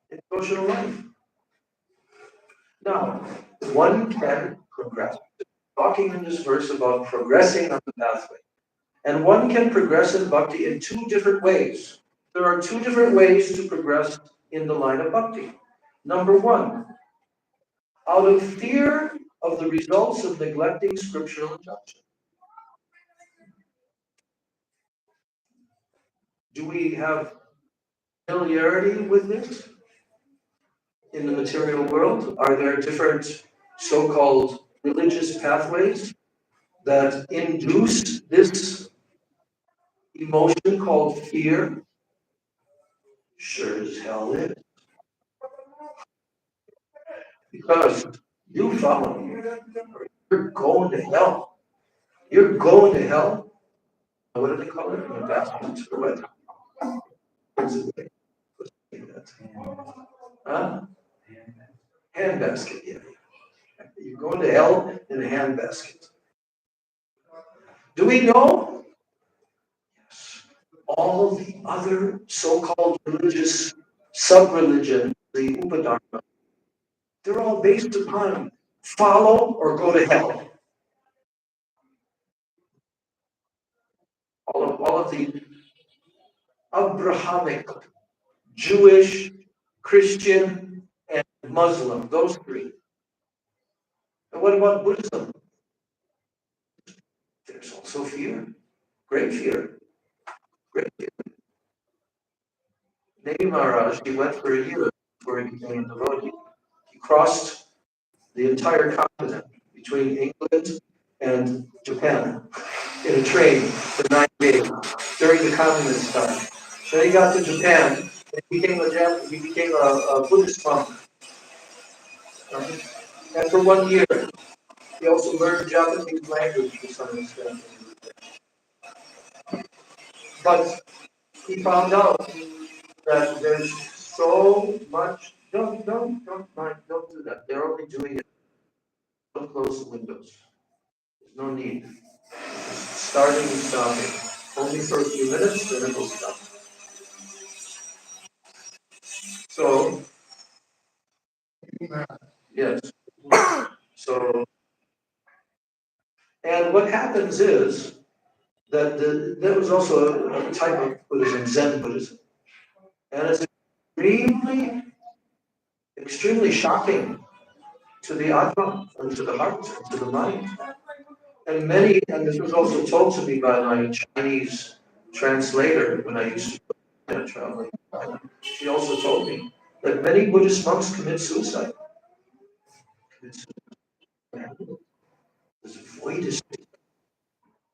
in devotional life. Now, one can progress. Talking in this verse about progressing on the pathway. And one can progress in bhakti in two different ways. There are two different ways to progress in the line of bhakti. Number one, out of fear of the results of neglecting scriptural injunction. Do we have familiarity with this in the material world? Are there different so-called religious pathways that induce this emotion called fear? Sure as hell is. Because you follow me, you're going to hell. You're going to hell. What do they call it? An investment or what? Huh? Handbasket, yeah. You're going to hell in a handbasket. Do we know? Yes. All the other so-called religious sub-religion, the Upadharma, they're all based upon follow or go to hell. All of the Abrahamic, Jewish, Christian, and Muslim, those three. And what about Buddhism? There's also fear, great fear, great fear. Negi Maharaj, he went for a year before he became a devotee. He crossed the entire continent between England and Japan in a train for 9 days during the communist time. Then he got to Japan and he became a Buddhist monk. And for 1 year, he also learned Japanese language to some extent. But he found out that there's so much. Don't mind, don't do that. They're only doing it. Don't close the windows. There's no need. Starting and stopping. Only for a few minutes, then it will stop. So, yes. So, and what happens is that there was also a type of Buddhism, Zen Buddhism. And it's extremely shocking to the Atma, and to the heart, and to the mind. And this was also told to me by my Chinese translator when I used to travel. She also told me that many Buddhist monks commit suicide. There's voidism,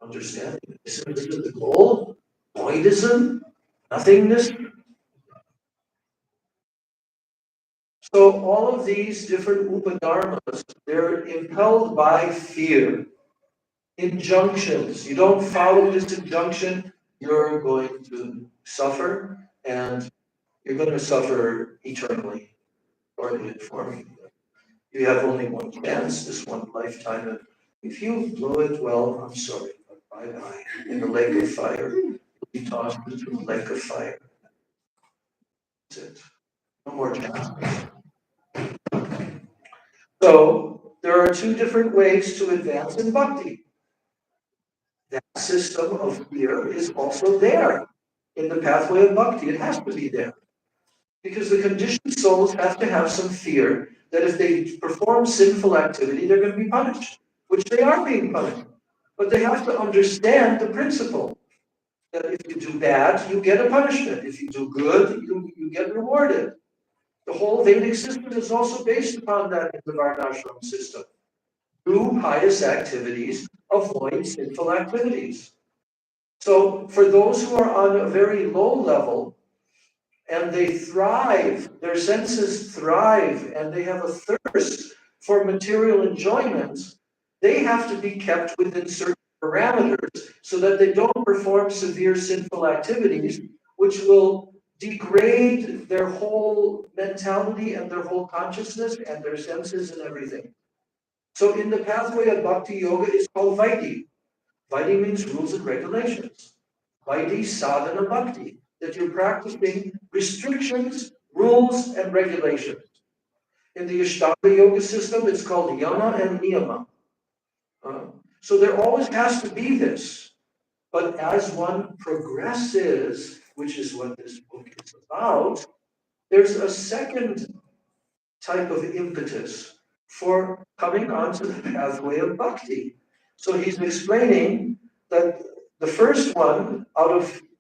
understanding. This is the goal. Voidism, nothingness. So all of these different upadharmas, they're impelled by fear. Injunctions. You don't follow this injunction, you're going to suffer, and you're going to suffer eternally, or for you have only one chance, this one lifetime, and if you blow it, well, I'm sorry, but bye-bye. In the lake of fire, you'll be tossed into the lake of fire. That's it. No more chances. So, there are two different ways to advance in bhakti. That system of fear is also there in the pathway of bhakti. It has to be there. Because the conditioned souls have to have some fear that if they perform sinful activity, they're going to be punished, which they are being punished. But they have to understand the principle that if you do bad, you get a punishment. If you do good, you get rewarded. The whole Vedic system is also based upon that in the Varnashram system. Do pious activities, avoid sinful activities. So for those who are on a very low level and they thrive, their senses thrive, and they have a thirst for material enjoyments, they have to be kept within certain parameters so that they don't perform severe sinful activities, which will degrade their whole mentality and their whole consciousness and their senses and everything. So in the pathway of Bhakti Yoga is called Vaidhi. Vaidhi means rules and regulations. Vaidhi sadhana bhakti, that you're practicing restrictions, rules, and regulations. In the Ashtanga Yoga system, it's called yama and niyama. So there always has to be this. But as one progresses, which is what this book is about, there's a second type of impetus for coming onto the pathway of bhakti. So he's explaining that the first one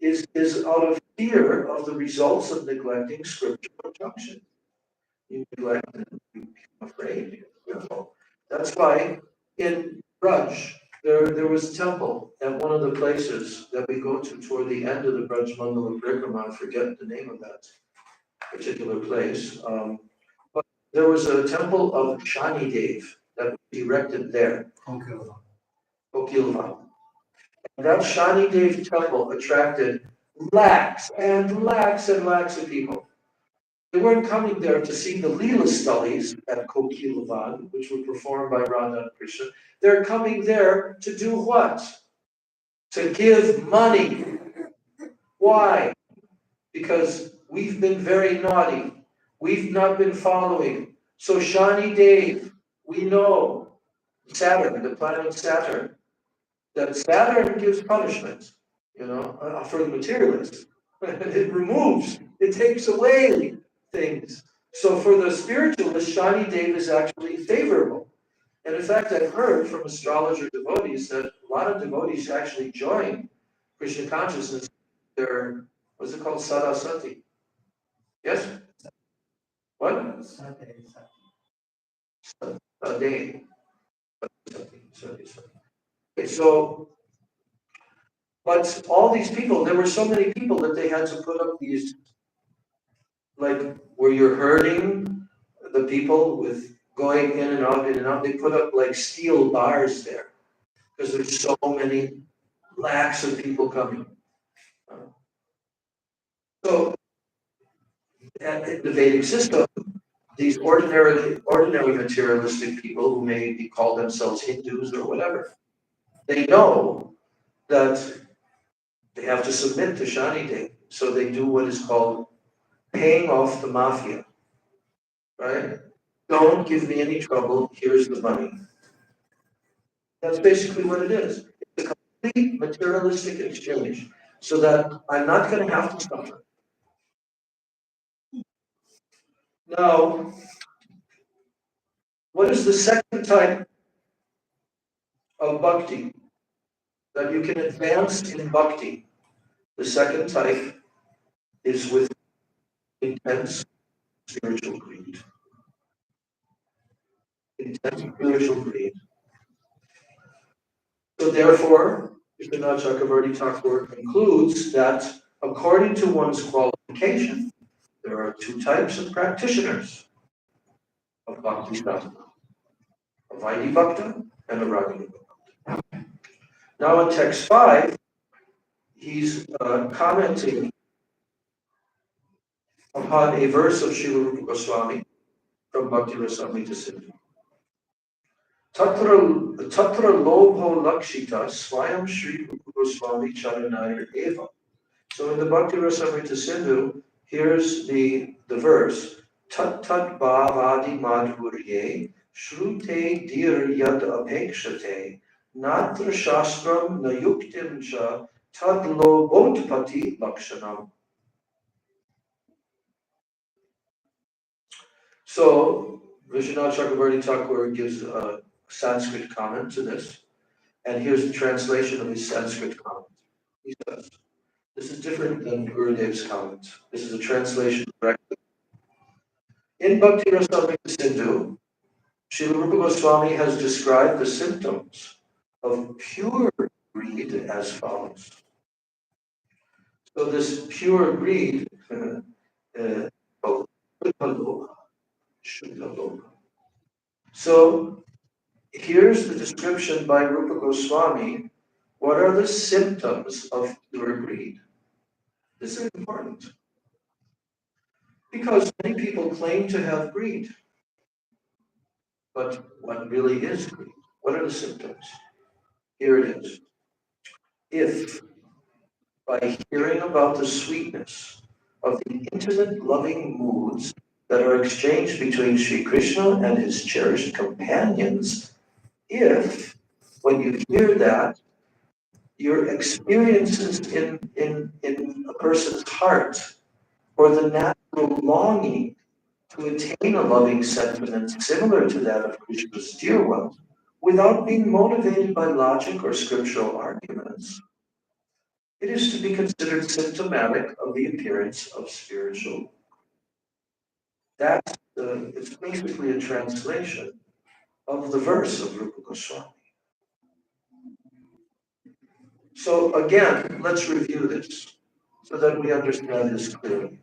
is out of fear of the results of neglecting scriptural injunction. You neglect it, you become afraid. That's why in Braj, there was a temple at one of the places that we go to toward the end of the Braj Mandala Parikrama. I forget the name of that particular place. But there was a temple of Shani Dev that was erected there. Kokilvan. And that Shani Dev temple attracted lakhs and lakhs and lakhs of people. They weren't coming there to see the Leela studies at Kokilvan, which were performed by Radha and Krishna. They're coming there to do what? To give money. Why? Because we've been very naughty. We've not been following. So Shani Dev, we know Saturn, the planet Saturn, that Saturn gives punishment, for the materialists. It removes, it takes away things. So for the spiritualist, Shani Dev is actually favorable. And in fact, I've heard from astrologer devotees that a lot of devotees actually join Krishna consciousness. Their, what's it called? Sadasati. Yes? What? Day. Okay, so, but all these people, there were so many people that they had to put up these, like, where you're herding the people with going in and out, they put up like steel bars there because there's so many lakhs of people coming. So, in the Vedic system, these ordinary materialistic people who may call themselves Hindus or whatever, they know that they have to submit to Shani Dev. So they do what is called paying off the mafia, right? Don't give me any trouble, here's the money. That's basically what it is. It's a complete materialistic exchange so that I'm not going to have to suffer. Now, what is the second type of bhakti that you can advance in bhakti? The second type is with intense spiritual greed. Intense spiritual greed. So therefore, Vishwanath Chakravarti Thakur concludes that according to one's qualification, there are two types of practitioners of bhakti sadhana, a Vaidhi Bhakta and a Ragini Bhakta. Now in text 5, he's commenting upon a verse of Srila Rupa Goswami from Bhakti Rasamrita Sindhu. Tatra lobho lakshita swayam Sri Rupa Goswami charanayar eva. So in the Bhakti Rasamrita Sindhu, here's the verse. Tat tat bhavadi madhurye shrute dir yad apekshate natra shastram na yuktim cha tad lobotpati lakshanam. So Vishwanath Chakravarti Thakur gives a Sanskrit comment to this, and here's the translation of his Sanskrit comment. He says, this is different than Gurudev's comment. This is a translation directly. In Bhakti Rasamrita Sindhu, Srila Rupa Goswami has described the symptoms of pure greed as follows. So this pure greed, so here's the description by Rupa Goswami. What are the symptoms of pure greed? This is important because many people claim to have greed. But what really is greed? What are the symptoms? Here it is. If by hearing about the sweetness of the intimate loving moods that are exchanged between Sri Krishna and his cherished companions, if when you hear that, your experiences in a person's heart or the natural longing to attain a loving sentiment similar to that of Krishna's dear ones, without being motivated by logic or scriptural arguments, it is to be considered symptomatic of the appearance of spiritual. It's basically a translation of the verse of Rupa Goswami. So again, let's review this so that we understand this clearly.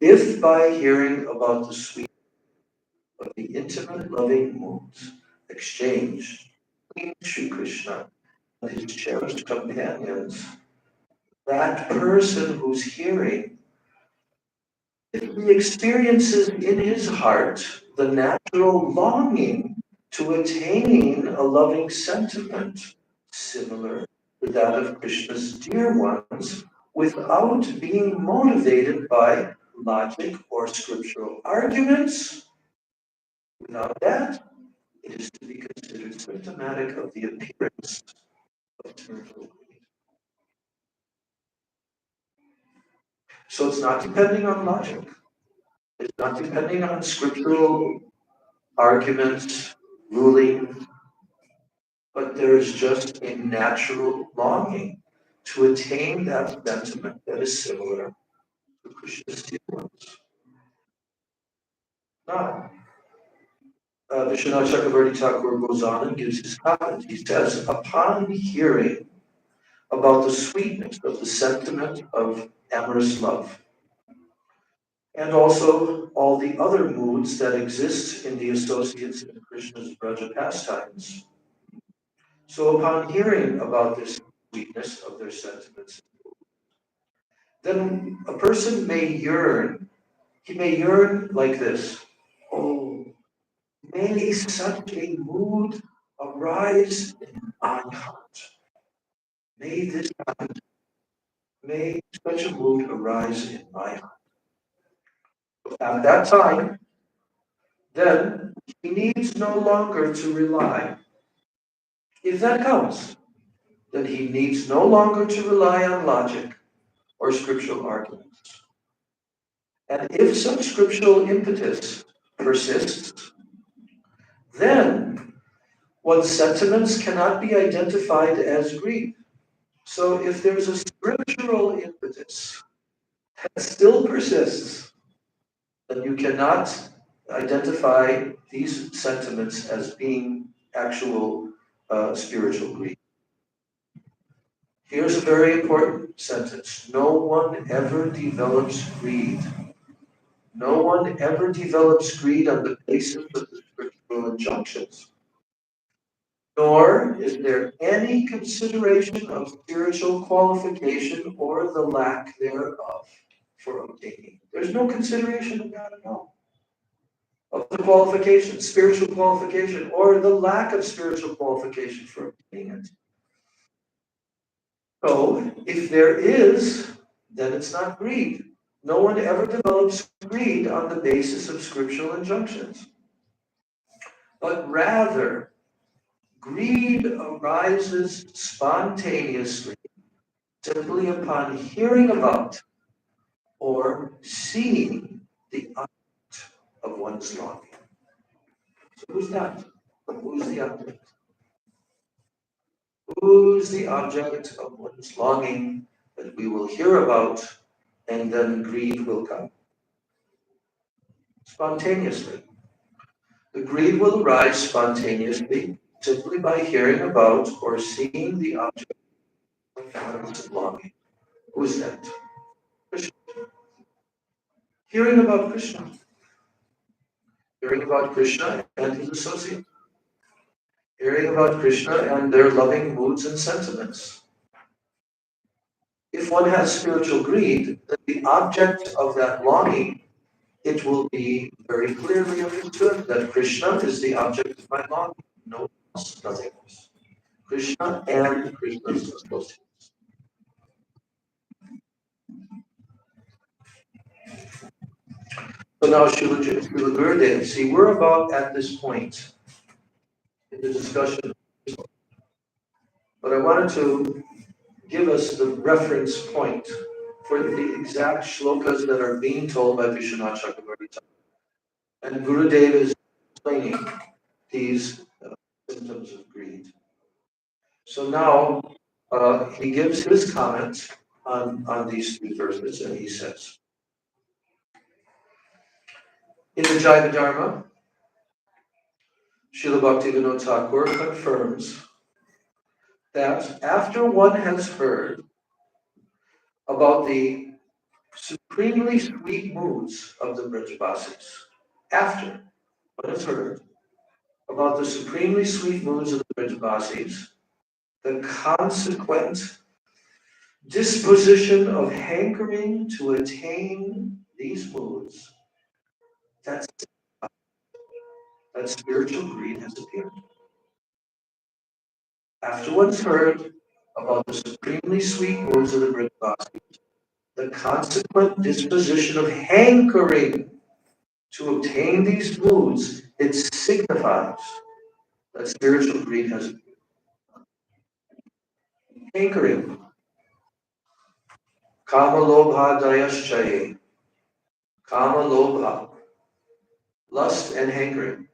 If by hearing about the sweet of the intimate loving moods exchanged between Sri Krishna and his cherished companions, that person who's hearing, if he experiences in his heart the natural longing to attain a loving sentiment similar to that of Krishna's dear ones, without being motivated by logic or scriptural arguments, without that, it is to be considered symptomatic of the appearance of spiritual greed. So it's not depending on logic. It's not depending on scriptural arguments, ruling, but there is just a natural longing to attain that sentiment that is similar to Krishna's dear ones. Now, Vishwanath Chakravarti Thakur goes on and gives his comment. He says, upon hearing about the sweetness of the sentiment of amorous love, and also all the other moods that exist in the associates of Krishna's Braja pastimes. So upon hearing about this sweetness of their sentiments, then a person may yearn. He may yearn like this. Oh, may such a mood arise in my heart. May this happen. May such a mood arise in my heart. At that time, then he needs no longer to rely. If that comes, then he needs no longer to rely on logic or scriptural arguments. And if some scriptural impetus persists, then one's sentiments cannot be identified as greed. So if there's a scriptural impetus that still persists, then you cannot identify these sentiments as being actual spiritual greed. Here's a very important sentence. No one ever develops greed. No one ever develops greed on the basis of the scriptural injunctions. Nor is there any consideration of spiritual qualification or the lack thereof for obtaining. There's no consideration of that at all. Of the qualification, spiritual qualification, or the lack of spiritual qualification for obtaining it. So, if there is, then it's not greed. No one ever develops greed on the basis of scriptural injunctions. But rather, greed arises spontaneously, simply upon hearing about or seeing the object of one's longing. So who's that? Who's the object? Who's the object of one's longing that we will hear about, and then greed will come? spontaneously. The greed will arise spontaneously, simply by hearing about or seeing the object of longing. Who is that? Krishna. Hearing about Krishna. Hearing about Krishna and his associates. Hearing about Krishna and their loving moods and sentiments. If one has spiritual greed, then the object of that longing, it will be very clearly understood that Krishna is the object of my longing. No one else, nothing else. Krishna and Krishna's associates. So now, Srila Gurudev, see, we're about at this point in the discussion, but I wanted to give us the reference point for the exact shlokas that are being told by Vishwanath Chakravarti. And Gurudev is explaining these symptoms of greed. So now he gives his comment on these three verses, and he says, in the Jaiva Dharma, Srila Bhaktivinoda Thakur confirms that after one has heard about the supremely sweet moods of the Brajavasis, after one has heard about the supremely sweet moods of the Brajavasis, the consequent disposition of hankering to attain these moods, that spiritual greed has appeared. After one's heard about the supremely sweet moods of the Brajavasis, the consequent disposition of hankering to obtain these moods, it signifies that spiritual greed has appeared. Hankering. Kama lobha dayaschaye. Kama lobha. Lust and hankering.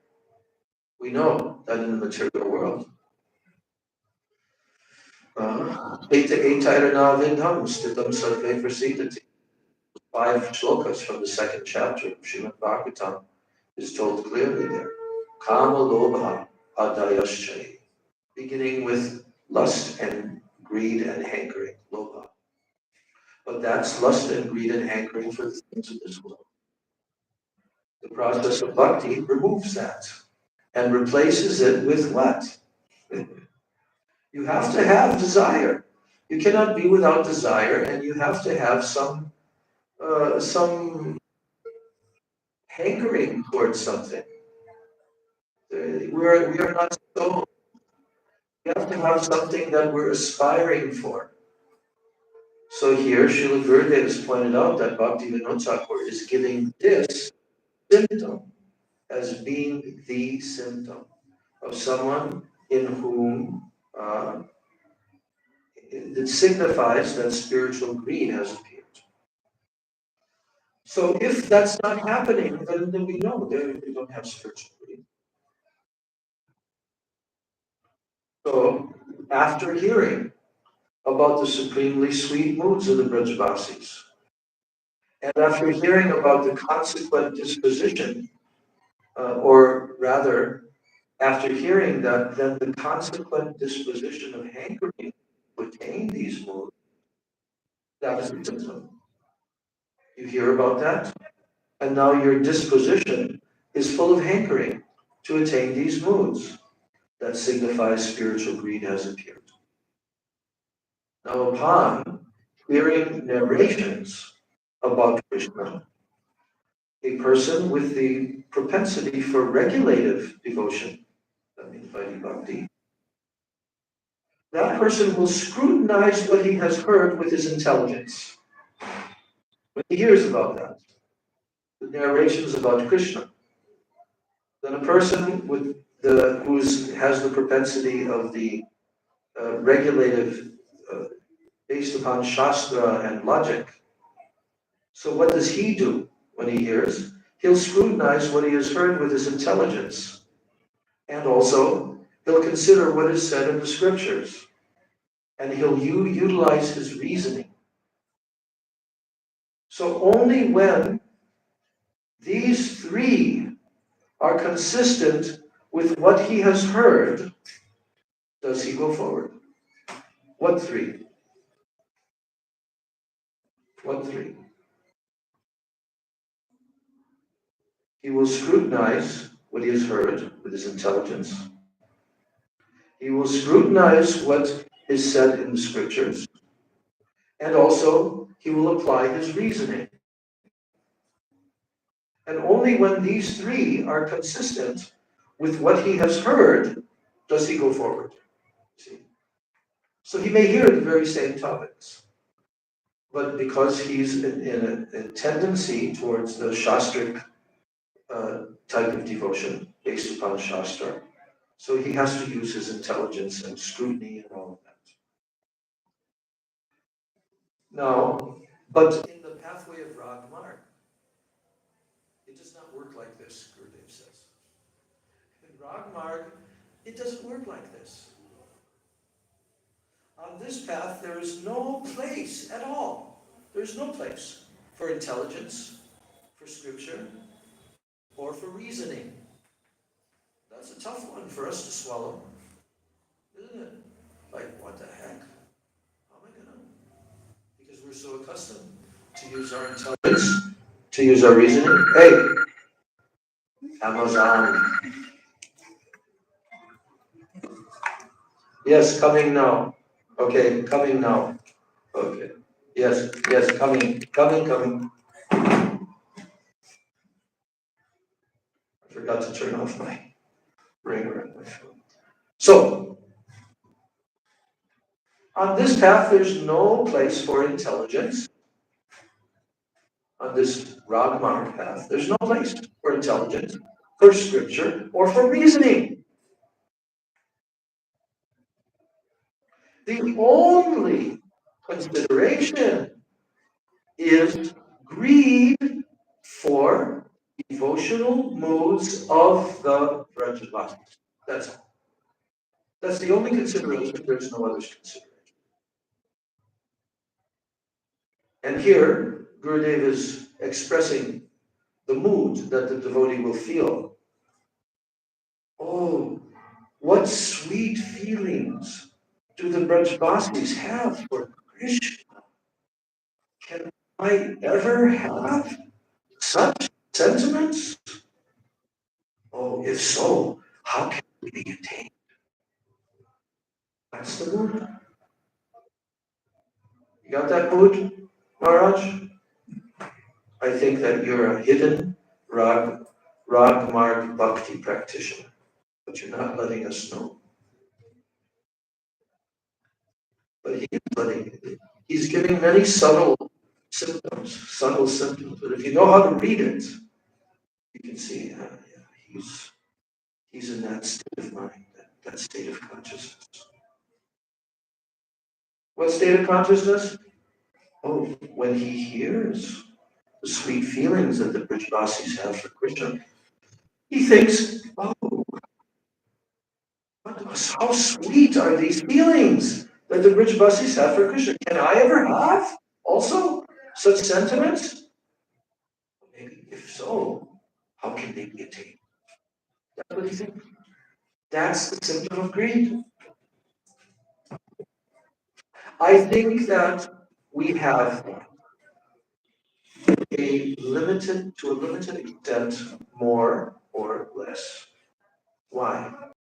We know that in the material world. Eta etairana vindham stitam sarve prasidati. 5 shlokas from the 2nd chapter of Srimad Bhagavatam is told clearly there. Kama lobha adayaschaye. Beginning with lust and greed and hankering, lobha. But that's lust and greed and hankering for the things of this world. The process of bhakti removes that and replaces it with what? You have to have desire. You cannot be without desire, and you have to have some hankering towards something. We are not so. We have to have something that we're aspiring for. So here, Srila Gurudev has pointed out that Bhaktivinoda Thakur is giving this symptom as being the symptom of someone in whom it signifies that spiritual greed has appeared. So if that's not happening, then we know that we don't have spiritual greed. So after hearing about the supremely sweet moods of the Brajavasis, and after hearing about the consequent disposition, or rather, after hearing that, then the consequent disposition of hankering to attain these moods, that is the symptom. You hear about that, and now your disposition is full of hankering to attain these moods. That signifies spiritual greed has appeared. Now, upon hearing narrations about Krishna, a person with the propensity for regulative devotion, that means bhakti, that person will scrutinize what he has heard with his intelligence. When he hears about that, the narrations about Krishna, then a person who has the propensity of the regulative based upon Shastra and logic. So what does he do when he hears? He'll scrutinize what he has heard with his intelligence. And also, he'll consider what is said in the scriptures. And he'll utilize his reasoning. So only when these three are consistent with what he has heard, does he go forward? What three? What three? He will scrutinize what he has heard with his intelligence. He will scrutinize what is said in the scriptures. And also, he will apply his reasoning. And only when these three are consistent with what he has heard does he go forward. See? So he may hear the very same topics, but because he's in a tendency towards the shastric type of devotion based upon Shastra, so he has to use his intelligence and scrutiny and all of that. Now, but in the pathway of Rag Marg, it does not work like this, Gurudev says. In Rag Marg, it doesn't work like this. On this path, there is no place at all. There's no place for intelligence, for scripture, or for reasoning. That's a tough one for us to swallow, isn't it? Like, what the heck? How am I gonna? Because we're so accustomed to use our intelligence, to use our reasoning. Hey, Amazon. Yes, coming now. Okay, coming now. Okay. Yes, coming. I forgot to turn off my ringer on my phone. So, on this path, there's no place for intelligence. On this Rag Marg path, there's no place for intelligence, for scripture, or for reasoning. The only consideration is greed for devotional moods of the Vrajavasis. That's all. That's the only consideration. There's no other consideration. And here, Gurudev is expressing the mood that the devotee will feel. Oh, what sweet feelings do the Brajavasis have for Krishna? Can I ever have such sentiments? Oh, if so, how can we be attained? That's the mood. You got that mood, Maharaj? I think that you're a hidden Rag Marg Bhakti practitioner, but you're not letting us know. But he's giving many subtle symptoms. But if you know how to read it, you can see he's in that state of mind, that state of consciousness. What state of consciousness? Oh, when he hears the sweet feelings that the Brajavasis have for Krishna, he thinks, oh, how sweet are these feelings that the Brajavasis have for Krishna? Can I ever have also such sentiments? Maybe if so, how can they be attained? That's what he thinks. That's the symptom of greed. I think that we have to a limited extent, more or less. Why?